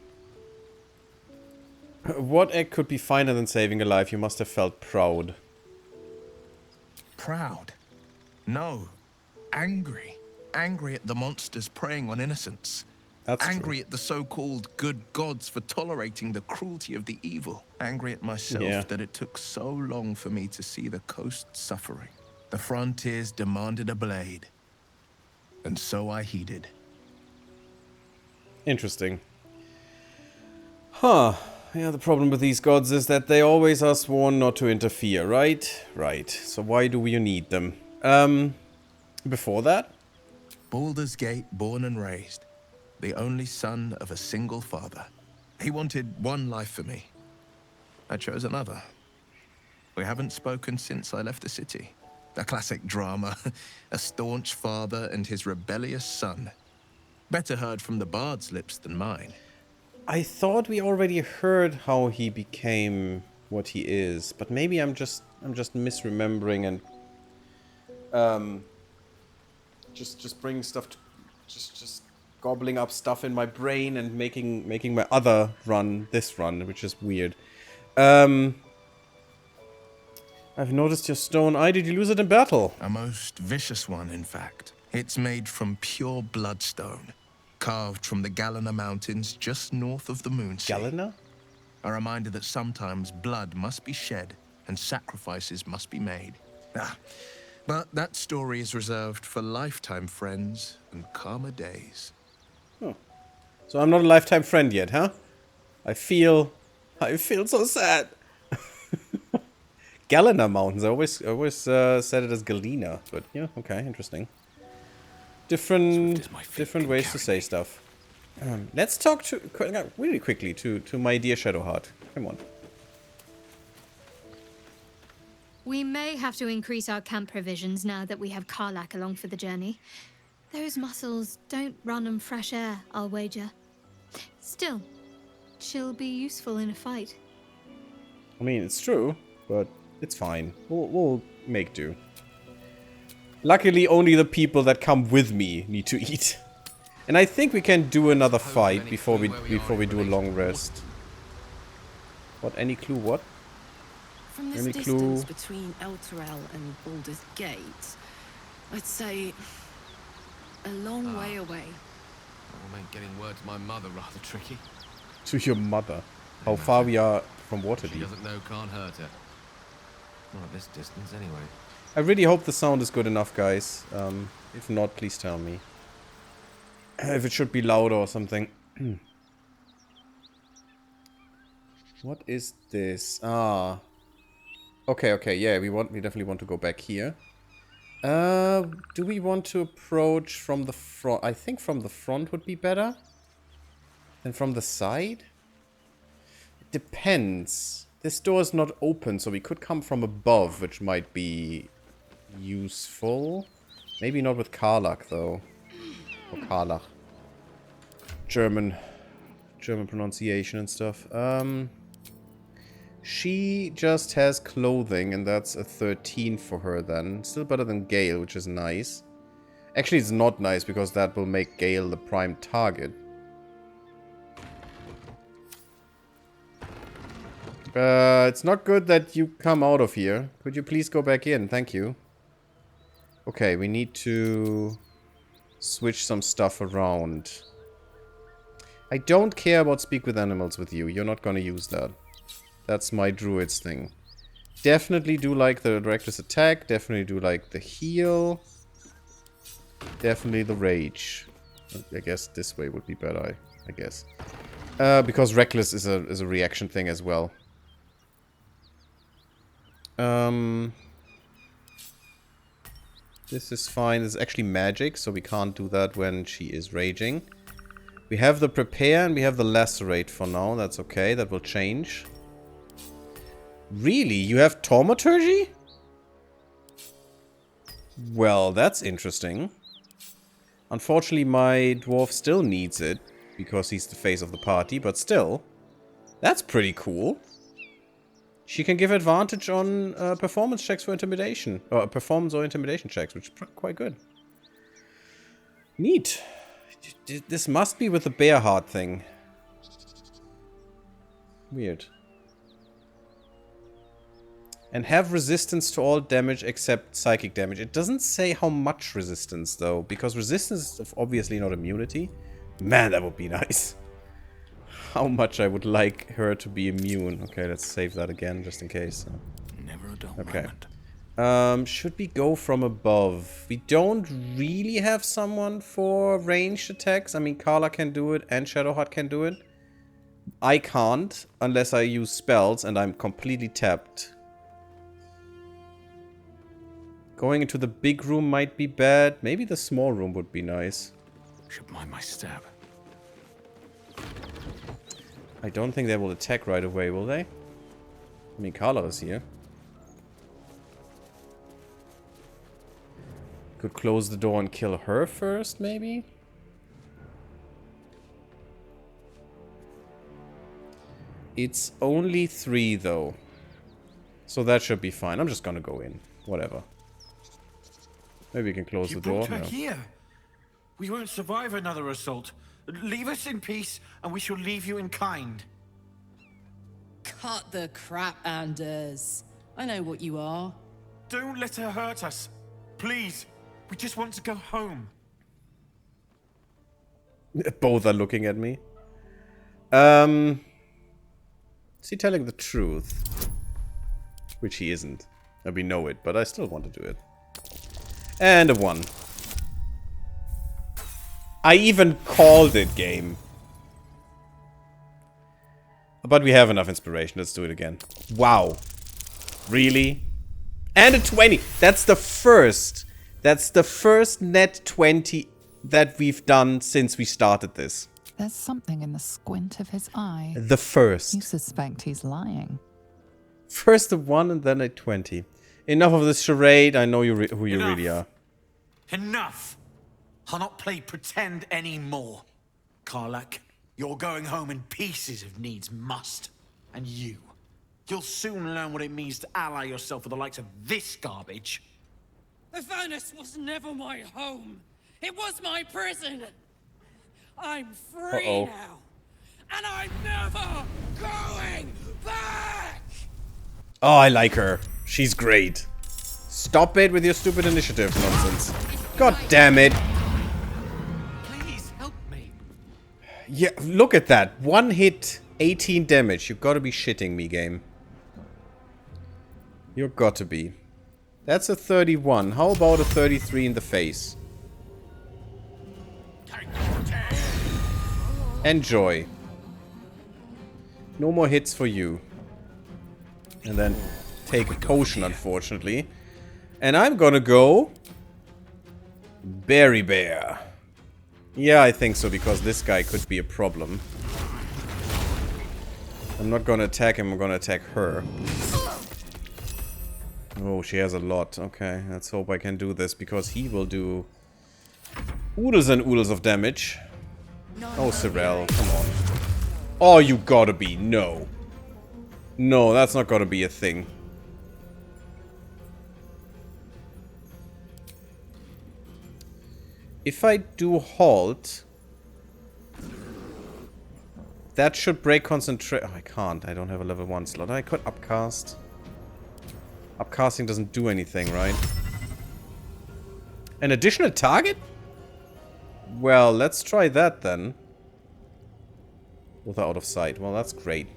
What act could be finer than saving a life? You must have felt proud. Proud? No. Angry. Angry at the monsters preying on innocents. That's angry true. At the so-called good gods for tolerating the cruelty of the evil. Angry at myself that it took so long for me to see the coast suffering. The frontiers demanded a blade. And so I heeded. Interesting. Huh. Yeah, the problem with these gods is that they always are sworn not to interfere, right? Right. So why do you need them? Before that? Baldur's Gate, born and raised. The only son of a single father. He wanted one life for me. I chose another. We haven't spoken since I left the city. A classic drama. A staunch father and his rebellious son. Better heard from the bard's lips than mine. I thought we already heard how he became what he is, but maybe I'm just misremembering and just bringing stuff to, just gobbling up stuff in my brain and making my other run this run, which is weird. I've noticed your stone eye. Did you lose it in battle? A most vicious one, in fact. It's made from pure bloodstone, carved from the Galena Mountains just north of the Moonsea. Galena? A reminder that sometimes blood must be shed and sacrifices must be made. But that story is reserved for lifetime friends and calmer days. Oh. So I'm not a lifetime friend yet, huh? I feel so sad. Galena Mountains. I always said it as Galena, but yeah, okay, interesting. Different ways to say stuff. Let's talk to really quickly to my dear Shadowheart. Come on. We may have to increase our camp provisions now that we have Karlach along for the journey. Those muscles don't run on fresh air, I'll wager. Still, she'll be useful in a fight. I mean, it's true, but it's fine. We'll make do. Luckily, only the people that come with me need to eat. And I think we can do another fight before we do a long rest. What? Any clue? What? From this distance between Elturel and Baldur's Gate, I'd say a long way away. That will make getting word to my mother rather tricky. To your mother? How far we are from Waterdeep? She doesn't know, can't hurt her. Not at this distance, anyway. I really hope the sound is good enough, guys. If not, please tell me. If it should be louder or something. What is this? Ah. Okay, yeah, we definitely want to go back here. Do we want to approach from the front? I think from the front would be better than from the side. It depends. This door is not open, so we could come from above, which might be useful. Maybe not with Karlach, though. Or Karlach. German pronunciation and stuff. She just has clothing, and that's a 13 for her then. Still better than Gale, which is nice. Actually, it's not nice, because that will make Gale the prime target. It's not good that you come out of here. Could you please go back in? Thank you. Okay, we need to switch some stuff around. I don't care about speak with animals with you. You're not gonna use that. That's my druid's thing. Definitely do like the reckless attack. Definitely do like the heal. Definitely the rage. I guess this way would be better, I guess. Because reckless is a reaction thing as well. This is fine. This is actually magic, so we can't do that when she is raging. We have the prepare and we have the lacerate for now. That's okay. That will change. Really? You have taumaturgy? Well, that's interesting. Unfortunately, my dwarf still needs it because he's the face of the party, but still. That's pretty cool. She can give advantage on performance checks for intimidation. Or performance or intimidation checks, which is quite good. Neat. This must be with the bear heart thing. Weird. And have resistance to all damage except psychic damage. It doesn't say how much resistance, though. Because resistance is obviously not immunity. Man, that would be nice. How much I would like her to be immune. Okay, let's save that again, just in case. Never a dull okay. moment. Should we go from above? We don't really have someone for ranged attacks. I mean, Karla can do it and Shadowheart can do it. I can't, unless I use spells, and I'm completely tapped. Going into the big room might be bad. Maybe the small room would be nice. Should mind my stab. I don't think they will attack right away, will they? I mean, Karla is here. Could close the door and kill her first, maybe? It's only 3, though. So that should be fine. I'm just gonna go in. Whatever. Maybe we can close the door. You brought her here. We won't survive another assault. Leave us in peace, and we shall leave you in kind. Cut the crap, Anders. I know what you are. Don't let her hurt us. Please. We just want to go home. Both are looking at me. Is he telling the truth? Which he isn't. We know it, but I still want to do it. And a 1. I even called it, game. But we have enough inspiration. Let's do it again. Wow. Really? And a 20. That's the first. That's the first net 20 that we've done since we started this. There's something in the squint of his eye. The first. You suspect he's lying. First a 1 and then a 20. Enough of this charade. I know who you really are. Enough! I'll not play pretend anymore. Karlak, you're going home in pieces if needs must. And you'll soon learn what it means to ally yourself with the likes of this garbage. The furnace was never my home. It was my prison. I'm free now. And I'm never going back! Oh, I like her. She's great. Stop it with your stupid initiative nonsense. God damn it. Please help me. Yeah, look at that. 1 hit, 18 damage. You gotta be shitting me, game. You got to be. That's a 31. How about a 33 in the face? Enjoy. No more hits for you. And then take a potion, unfortunately. And I'm gonna go... Berry Bear. Yeah, I think so, because this guy could be a problem. I'm not gonna attack him, I'm gonna attack her. Oh, she has a lot. Okay, let's hope I can do this, because he will do... oodles and oodles of damage. Oh, Sorrel, come on. Oh, you gotta be. No. No, that's not gonna be a thing. If I do halt... that should break concentration. Oh, I can't. I don't have a level 1 slot. I could upcast. Upcasting doesn't do anything, right? An additional target? Well, let's try that then. With her out of sight. Well, that's great.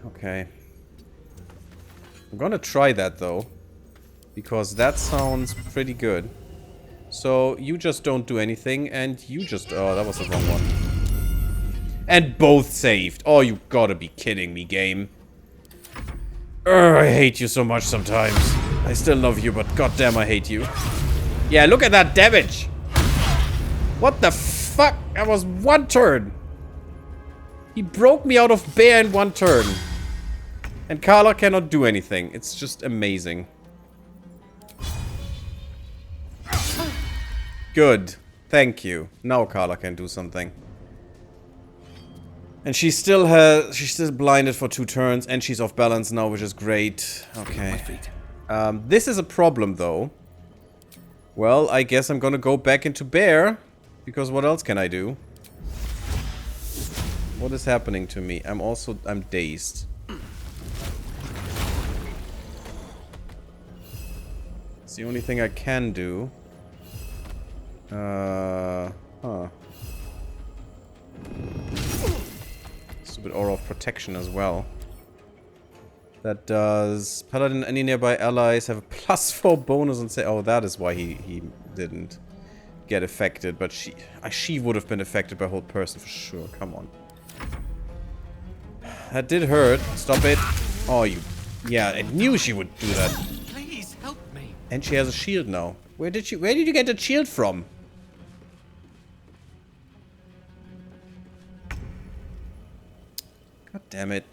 Okay. I'm gonna try that though. Because that sounds pretty good. So, you just don't do anything, and you just... oh, that was the wrong one. And both saved. Oh, you gotta be kidding me, game. I hate you so much sometimes. I still love you, but goddamn, I hate you. Yeah, look at that damage! What the fuck? That was 1 turn! He broke me out of bear in 1 turn. And Karla cannot do anything. It's just amazing. Good. Thank you. Now Karla can do something. And she's still blinded for 2 turns, and she's off balance now, which is great. Okay. This is a problem though. Well, I guess I'm gonna go back into bear, because what else can I do? What is happening to me? I'm dazed. It's the only thing I can do. Stupid aura of protection as well. That does... Paladin, any nearby allies have a +4 bonus and say... oh, that is why he didn't get affected. But she would have been affected by hold person for sure. Come on. That did hurt. Stop it. Oh, you... yeah, I knew she would do that. Please help me. And she has a shield now. Where did you get that shield from? God damn it.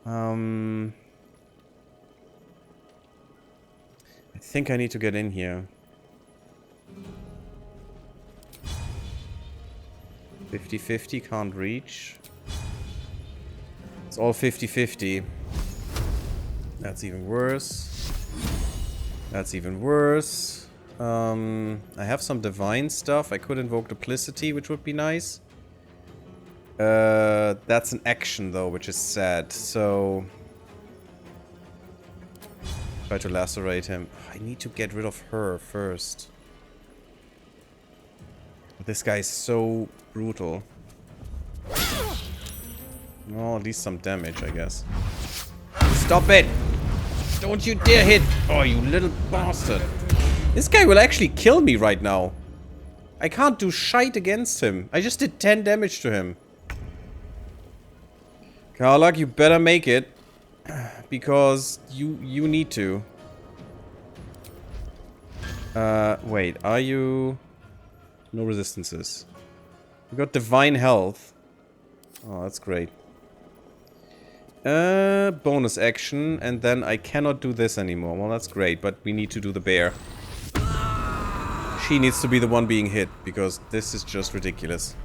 I think I need to get in here. 50-50, can't reach. It's all 50-50. That's even worse. That's even worse. I have some divine stuff. I could invoke duplicity, which would be nice. That's an action though, which is sad. So try to lacerate him. I need to get rid of her first. This guy is so brutal. Oh, at least some damage, I guess. Stop it! Don't you dare hit! Oh, you little bastard. This guy will actually kill me right now. I can't do shite against him. I just did 10 damage to him. Karlak, you better make it. Because you need to. Wait, are you... no resistances. You got divine health. Oh, that's great. Bonus action, and then I cannot do this anymore. Well, that's great, but we need to do the bear. She needs to be the one being hit, because this is just ridiculous.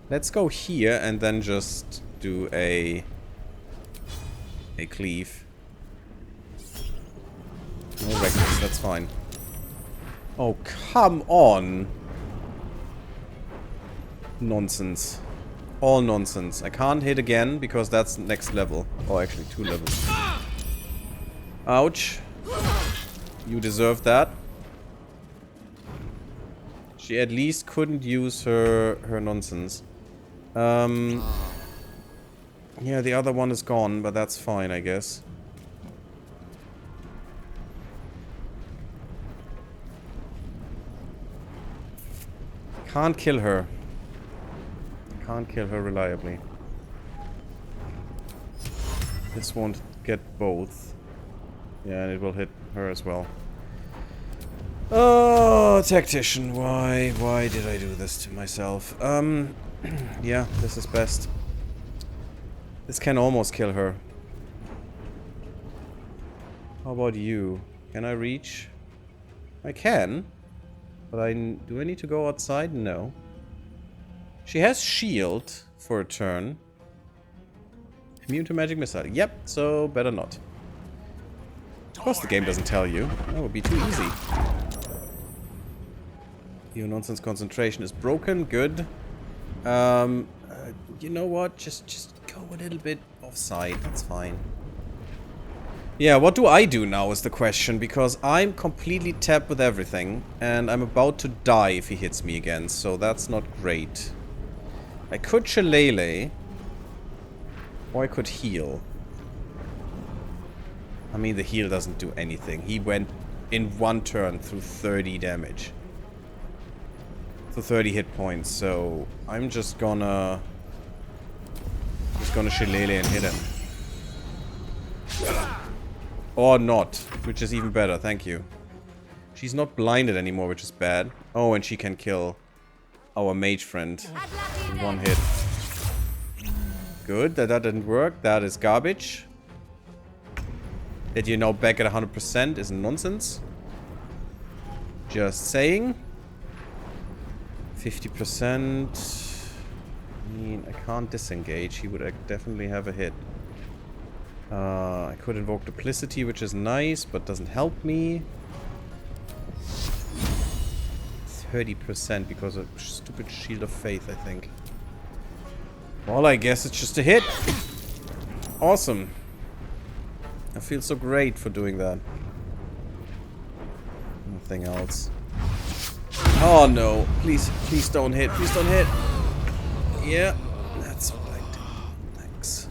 Let's go here and then just do a cleave. No reckless, that's fine. Oh, come on! Nonsense. All nonsense. I can't hit again because that's next level. Oh, actually 2 levels. Ouch. You deserve that. She at least couldn't use her nonsense. Yeah, the other one is gone, but that's fine, I guess. Can't kill her. Can't kill her reliably. This won't get both. Yeah, and it will hit her as well. Oh, Tactician, why did I do this to myself? Yeah, this is best. This can almost kill her. How about you? Can I reach? I can. But do I need to go outside? No. She has shield for a turn. Immune to magic missile. Yep, so better not. Of course the game doesn't tell you. That would be too easy. Your nonsense concentration is broken. Good. You know what? Just go a little bit offside. That's fine. Yeah, what do I do now is the question, because I'm completely tapped with everything, and I'm about to die if he hits me again, so that's not great. I could Shillelagh, or I could heal. I mean, the heal doesn't do anything. He went in one turn through 30 damage. So 30 hit points, so I'm just gonna Shillelagh and hit him. Or not, which is even better, thank you. She's not blinded anymore, which is bad. Oh, and she can kill our mage friend in one hit. Good, that didn't work. That is garbage. That you're now back at 100% is nonsense. Just saying. 50%. I mean, I can't disengage. He would definitely have a hit. I could invoke Duplicity, which is nice, but doesn't help me. 30% because of stupid Shield of Faith, I think. Well, I guess it's just a hit. Awesome. I feel so great for doing that. Nothing else. Oh no. Please don't hit. Please don't hit. Yeah, that's what I did. Thanks.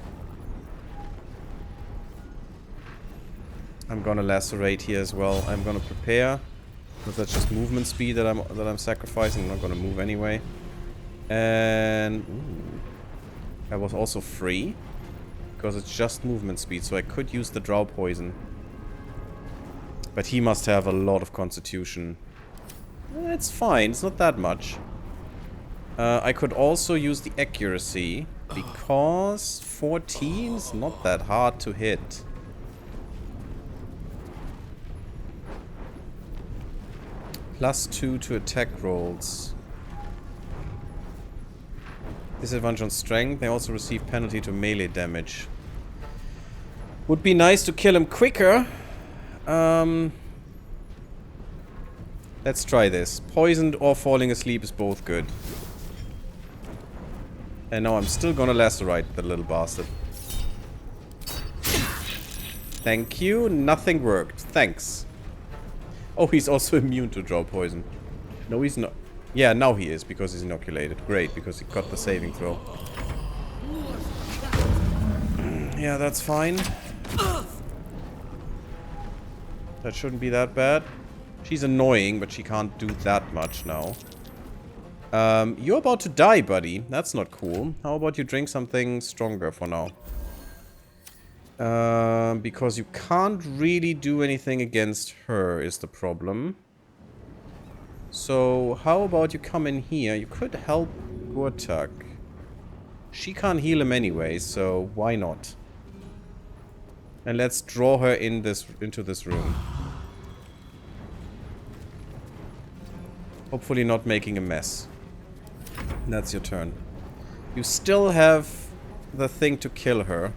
I'm gonna lacerate here as well. I'm gonna prepare. Because that's just movement speed that I'm sacrificing. I'm not gonna move anyway. And ooh, that was also free. Because it's just movement speed, so I could use the Drow Poison. But he must have a lot of constitution. It's fine, it's not that much. I could also use the accuracy, because 14 is not that hard to hit. +2 to attack rolls. Disadvantage on strength. They also receive penalty to melee damage. Would be nice to kill him quicker. Let's try this. Poisoned or falling asleep is both good. And now I'm still gonna lacerate the little bastard. Thank you. Nothing worked. Thanks. Oh, he's also immune to Drow Poison. No, he's not. Yeah, now he is, because he's inoculated. Great, because he got the saving throw. Yeah, that's fine. That shouldn't be that bad. She's annoying, but she can't do that much now. You're about to die, buddy. That's not cool. How about you drink something stronger for now? Because you can't really do anything against her is the problem. So, how about you come in here? You could help Gortak. She can't heal him anyway, so why not? And let's draw her into this room. Hopefully not making a mess. That's your turn. You still have the thing to kill her.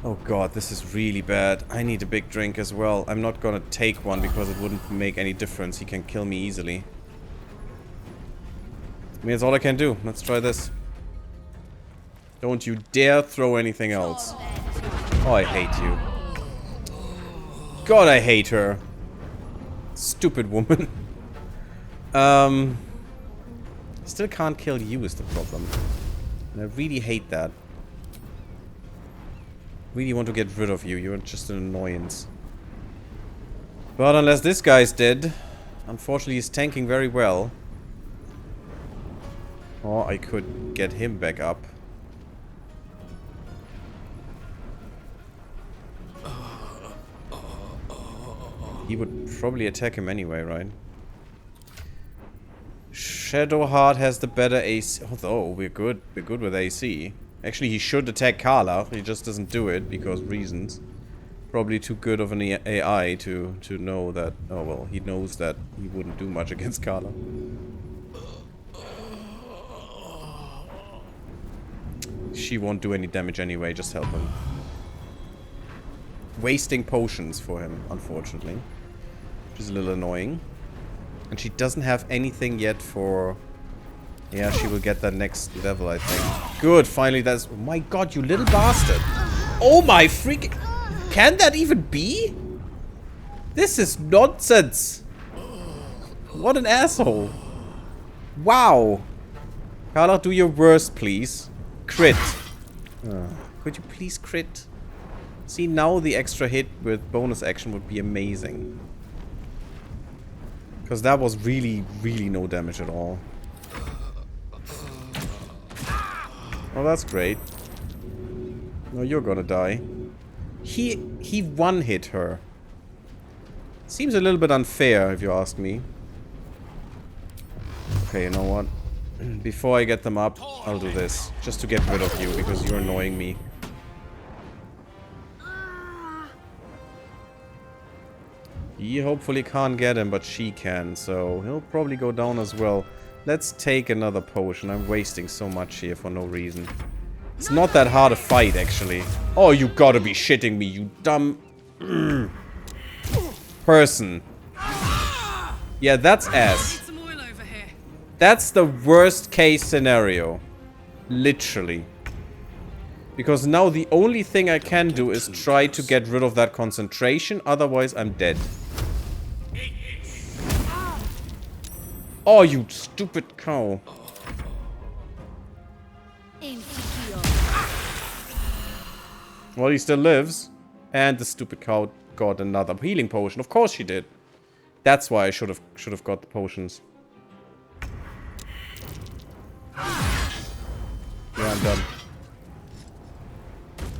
Oh god, this is really bad. I need a big drink as well. I'm not gonna take one because it wouldn't make any difference. He can kill me easily. I mean, that's all I can do. Let's try this. Don't you dare throw anything else. Oh, I hate you. God, I hate her. Stupid woman. Still can't kill you is the problem. And I really hate that. Really want to get rid of you. You're just an annoyance. But unless this guy's dead, unfortunately he's tanking very well. Or I could get him back up. He would probably attack him anyway, right? Shadowheart has the better AC. Although, we're good. We're good with AC. Actually, he should attack Carla. He just doesn't do it because reasons. Probably too good of an AI to know that... Oh, well, he knows that he wouldn't do much against Carla. She won't do any damage anyway. Just help him. Wasting potions for him, unfortunately. Which is a little annoying. And she doesn't have anything yet for... Yeah, she will get that next level, I think. Good, finally that's... Oh my god, you little bastard. Oh my freaking... Can that even be? This is nonsense. What an asshole. Wow. Carla, do your worst, please. Crit. Could you please crit? See, now the extra hit with bonus action would be amazing. Because that was really, really no damage at all. Oh, that's great. No, you're gonna die. He one-hit her. Seems a little bit unfair, if you ask me. Okay, you know what? Before I get them up, I'll do this. Just to get rid of you, because you're annoying me. He hopefully can't get him, but she can, so he'll probably go down as well. Let's take another potion. I'm wasting so much here for no reason. It's not that hard a fight, actually. Oh, you gotta be shitting me, you dumb... person. Yeah, that's ass. That's the worst case scenario. Literally. Because now the only thing I can do is try to get rid of that concentration, otherwise I'm dead. Oh, you stupid cow. Well, he still lives. And the stupid cow got another healing potion. Of course she did. That's why I should have got the potions. Yeah, I'm done.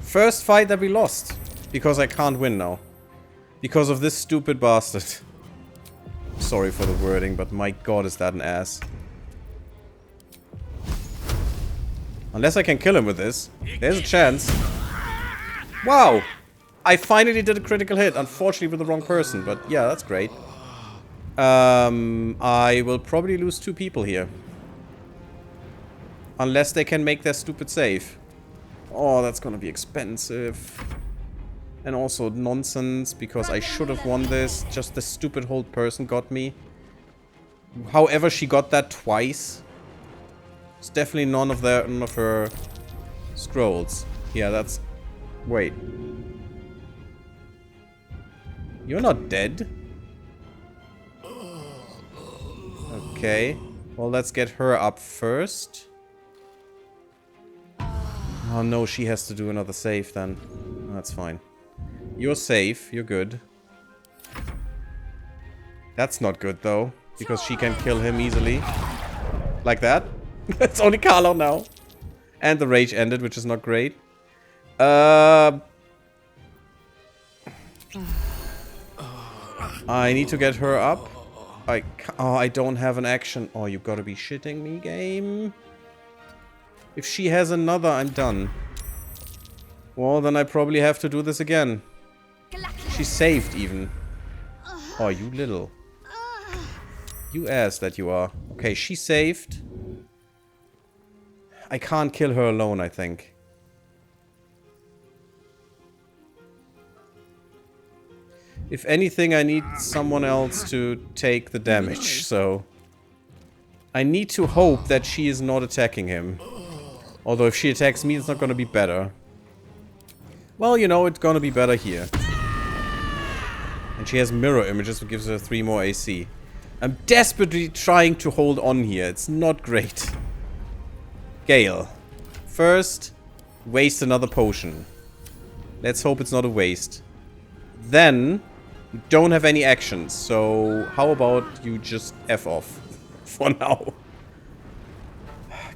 First fight that we lost. Because I can't win now. Because of this stupid bastard. Sorry for the wording, but my god, is that an ass. Unless I can kill him with this. There's a chance. Wow! I finally did a critical hit. Unfortunately with the wrong person, but yeah, that's great. I will probably lose 2 people here. Unless they can make their stupid save. Oh, that's gonna be expensive. And also nonsense, because I should have won this. Just the stupid old person got me. However, she got that twice. It's definitely none of her scrolls. Yeah, that's... Wait. You're not dead? Okay. Well, let's get her up first. Oh no, she has to do another save then. That's fine. You're safe. You're good. That's not good though, because she can kill him easily. Like that. It's only Carlo now. And the rage ended, which is not great. I need to get her up. I don't have an action. Oh, you gotta be shitting me, game. If she has another, I'm done. Well, then I probably have to do this again. She's saved, even. Oh, you little. You ass that you are. Okay, she's saved. I can't kill her alone, I think. If anything, I need someone else to take the damage, so... I need to hope that she is not attacking him. Although if she attacks me, it's not gonna be better. Well, you know, it's gonna be better here. And she has mirror images, which gives her 3 more AC. I'm desperately trying to hold on here. It's not great. Gale. First, waste another potion. Let's hope it's not a waste. Then, you don't have any actions, so how about you just F off for now.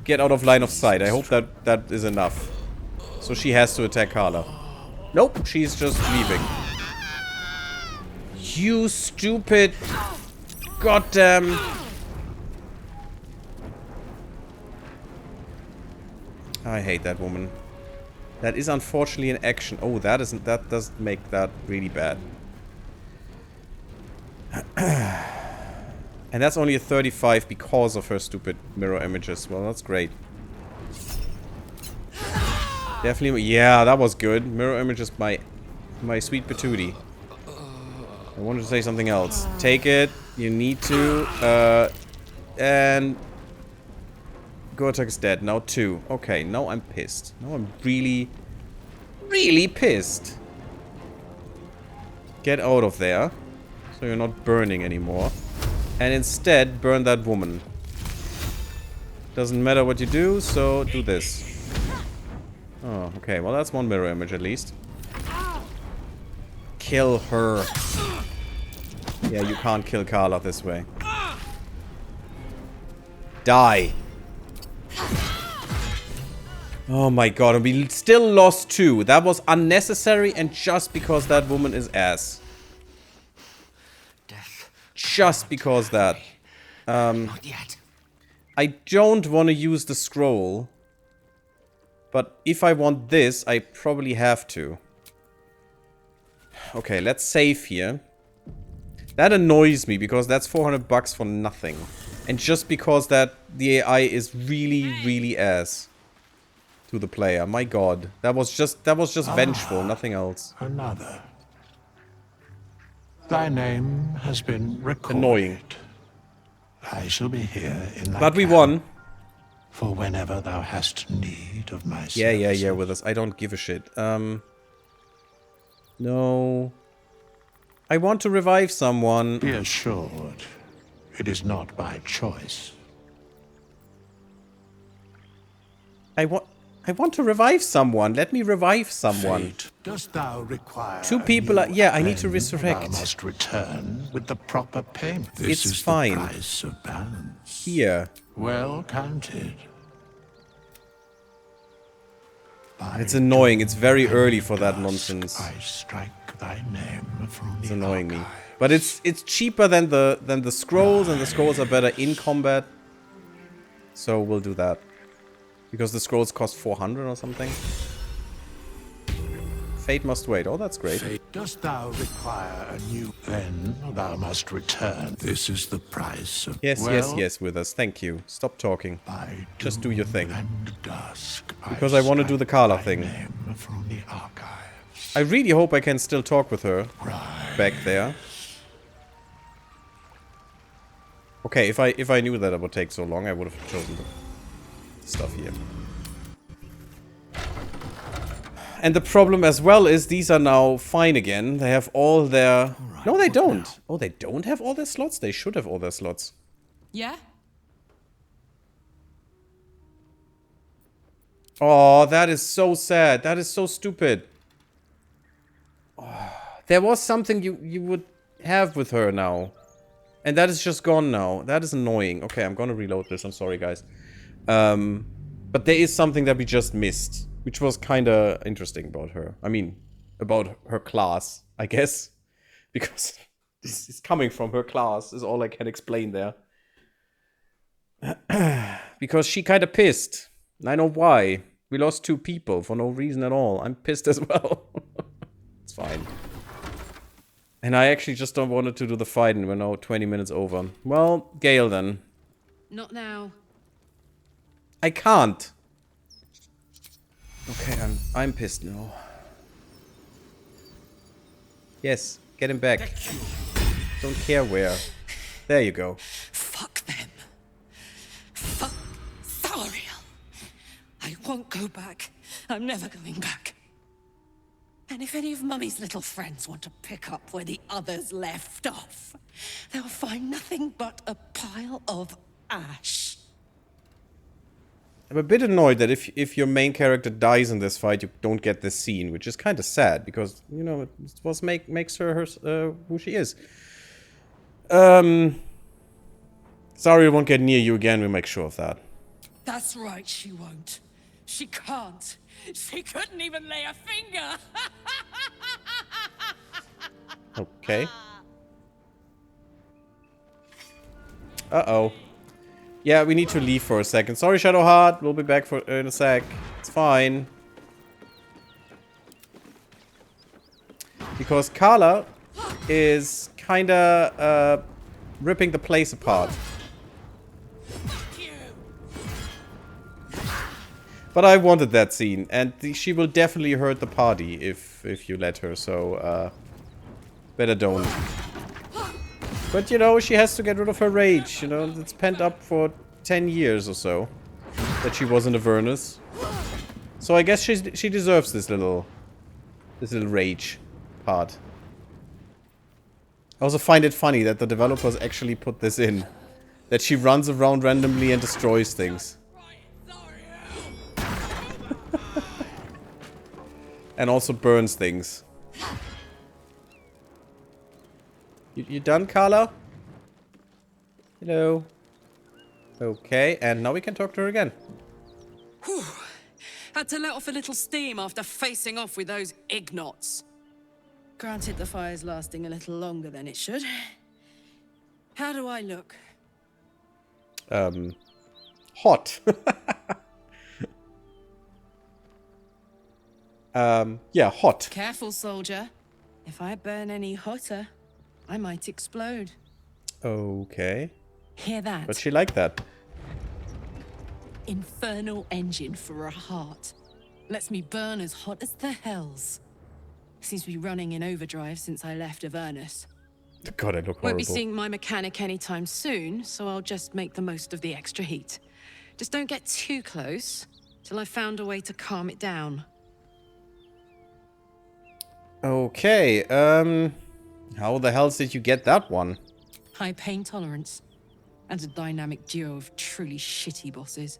Get out of line of sight. I hope that is enough. So she has to attack Carla. Nope, she's just leaving. You stupid... Goddamn... I hate that woman. That is unfortunately an action. Oh, that does make that really bad. And that's only a 35 because of her stupid mirror images. Well, that's great. Definitely, yeah, that was good. Mirror images, my sweet patootie. I wanted to say something else. Take it. You need to. And Gortak is dead. Now 2. Okay, now I'm pissed. Now I'm really, really pissed. Get out of there. So you're not burning anymore. And instead, burn that woman. Doesn't matter what you do, so do this. Oh, okay. Well, that's 1 mirror image at least. Kill her. Yeah, you can't kill Carla this way. Die. Oh my god, and we still lost 2. That was unnecessary and just because that woman is ass. Just because that. Not yet. I don't want to use the scroll. But if I want this, I probably have to. Okay, let's save here. That annoys me because that's 400 bucks for nothing. And just because that the AI is really, really ass to the player. My god. That was just vengeful, nothing else. Another. Thy name has been recorded. Annoying. I shall be here in thy But we camp won. for whenever thou hast need of my services. Yeah, with us. I don't give a shit. No. I want to revive someone. Be assured, it is not by choice. I want to revive someone. Let me revive someone. Fate, dost thou require 2 people are... Yeah, I need to resurrect. Thou must return with the proper payment. This It's is fine. The price of balance. Here. Well counted. It's annoying. It's very early for that nonsense. I strike thy name from It's the annoying me. But it's cheaper than the scrolls, and the scrolls are better in combat. So we'll do that. Because the scrolls cost 400 or something. Fate must wait. Oh, that's great. Fate, dost thou require a new... Then thou must return. This is the price of... Yes, with us. Thank you. Stop talking. Just do your thing. Dusk, because I want to do the Carla thing. From the archives. I really hope I can still talk with her. Back there. Okay, if I knew that it would take so long, I would have chosen the stuff here. And the problem as well is these are now fine again. They have all their... Right, no, they don't. Now? Oh, they don't have all their slots? They should have all their slots. Yeah? Oh, that is so sad. That is so stupid. Oh, there was something you would have with her now. And that is just gone now. That is annoying. Okay, I'm gonna reload this. I'm sorry, guys. But there is something that we just missed, which was kind of interesting about her. I mean, about her class, I guess. Because this is coming from her class, is all I can explain there. Because she kind of pissed. I know why. We lost 2 people for no reason at all. I'm pissed as well. It's fine. And I actually just don't want to do the fight, and we're now 20 minutes over. Well, Gale then. Not now. I can't. Okay, I'm pissed now. Yes, get him back. Don't care where. There you go. Fuck them. Fuck Thariel. I won't go back. I'm never going back. And if any of Mummy's little friends want to pick up where the others left off, they'll find nothing but a pile of ash. I'm a bit annoyed that if your main character dies in this fight, you don't get this scene, which is kind of sad, because, you know, it was makes her who she is. Sorry, I won't get near you again, we'll make sure of that. That's right, she won't. She can't. She couldn't even lay a finger. Okay. Uh-oh. Yeah, we need to leave for a second. Sorry, Shadowheart. We'll be back in a sec. It's fine. Because Carla is kinda ripping the place apart. But I wanted that scene, and she will definitely hurt the party if you let her, so better don't. But, you know, she has to get rid of her rage, you know, it's pent up for 10 years or so that she was in Avernus. So I guess she deserves this little rage part. I also find it funny that the developers actually put this in. That she runs around randomly and destroys things. And also burns things. You done, Carla? Hello. Okay, and now we can talk to her again. Whew. Had to let off a little steam after facing off with those ignots. Granted, the fire's lasting a little longer than it should. How do I look? Hot. Yeah, hot. Careful, soldier. If I burn any hotter, I might explode. Okay. Hear that? But she liked that. Infernal engine for a heart. Lets me burn as hot as the hells. Seems to be running in overdrive since I left Avernus. God, I look horrible. Won't be seeing my mechanic anytime soon, so I'll just make the most of the extra heat. Just don't get too close till I've found a way to calm it down. Okay, how the hell did you get that one? High pain tolerance. And a dynamic duo of truly shitty bosses.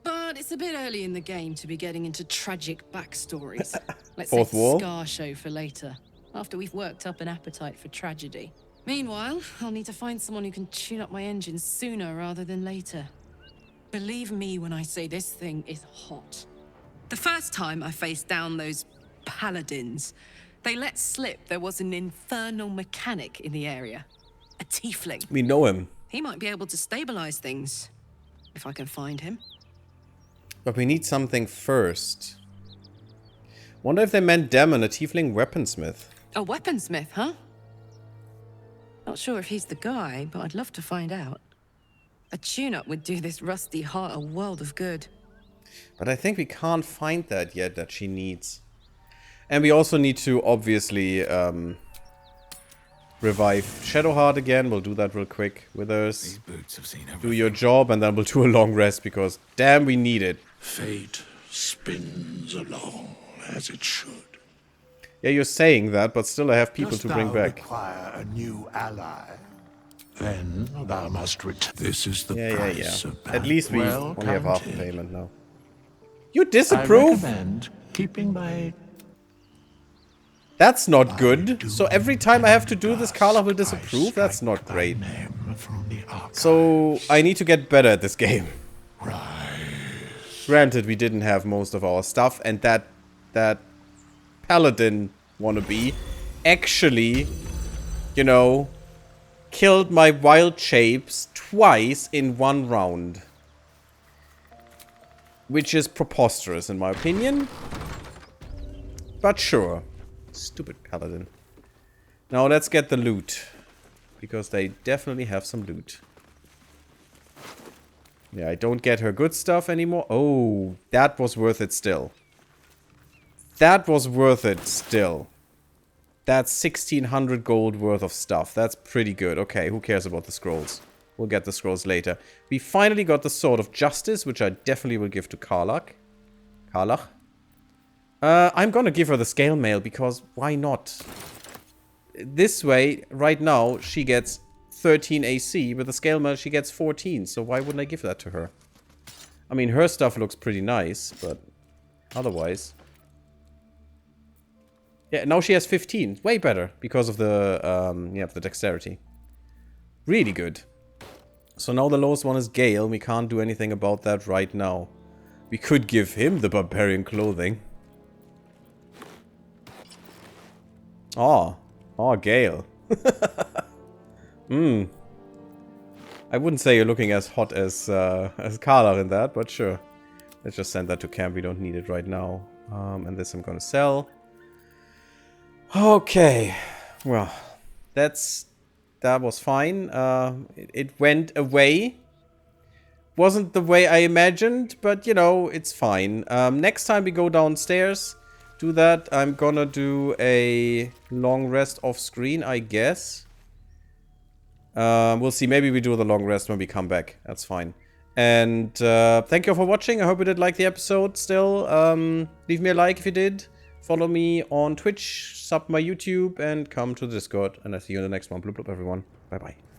But it's a bit early in the game to be getting into tragic backstories. Let's save the scar show for later, after we've worked up an appetite for tragedy. Meanwhile, I'll need to find someone who can tune up my engine sooner rather than later. Believe me when I say this thing is hot. The first time I faced down those paladins, they let slip there was an infernal mechanic in the area. A Tiefling. We know him. He might be able to stabilize things, if I can find him. But we need something first. Wonder if they meant Demon, a Tiefling weaponsmith. A weaponsmith, huh? Not sure if he's the guy, but I'd love to find out. A tune-up would do this rusty heart a world of good. But I think we can't find that yet that she needs. And we also need to, obviously, revive Shadowheart again. We'll do that real quick. Withers, These boots have seen do your job, and then we'll do a long rest, because damn, we need it. Fate spins along as it should. Yeah, you're saying that, but still I have people to bring back. Require a new ally. Then thou must return. This is the price of At least we well only have half the counted. payment now. You disapprove? I recommend keeping my... That's not good. So every time I have to do this, Carla will disapprove? That's not great. So I need to get better at this game. Granted, we didn't have most of our stuff, and that paladin wannabe actually, you know, killed my wild shapes twice in one round. Which is preposterous in my opinion. But sure. Stupid paladin. Now let's get the loot. Because they definitely have some loot. Yeah, I don't get her good stuff anymore. Oh, that was worth it still. That was worth it still. That's 1600 gold worth of stuff. That's pretty good. Okay, who cares about the scrolls? We'll get the scrolls later. We finally got the Sword of Justice, which I definitely will give to Karlach. I'm gonna give her the scale mail because why not? This way, right now, she gets 13 AC. With the scale mail, she gets 14. So why wouldn't I give that to her? I mean, her stuff looks pretty nice, but otherwise... Yeah, now she has 15. Way better because of the, yeah, the dexterity. Really good. So now the lowest one is Gale. We can't do anything about that right now. We could give him the barbarian clothing. Oh, Gale. I wouldn't say you're looking as hot as Karlach in that, but sure. Let's just send that to camp. We don't need it right now. And this I'm gonna sell. Okay. Well, that was fine. It went away. Wasn't the way I imagined, but you know, it's fine. Next time we go downstairs, do that. I'm gonna do a long rest off screen, I guess. We'll see. Maybe we do the long rest when we come back. That's fine. And thank you all for watching. I hope you did like the episode still. Leave me a like if you did. Follow me on Twitch, sub my YouTube, and come to the Discord. And I'll see you in the next one. Bloop bloop, everyone. Bye bye.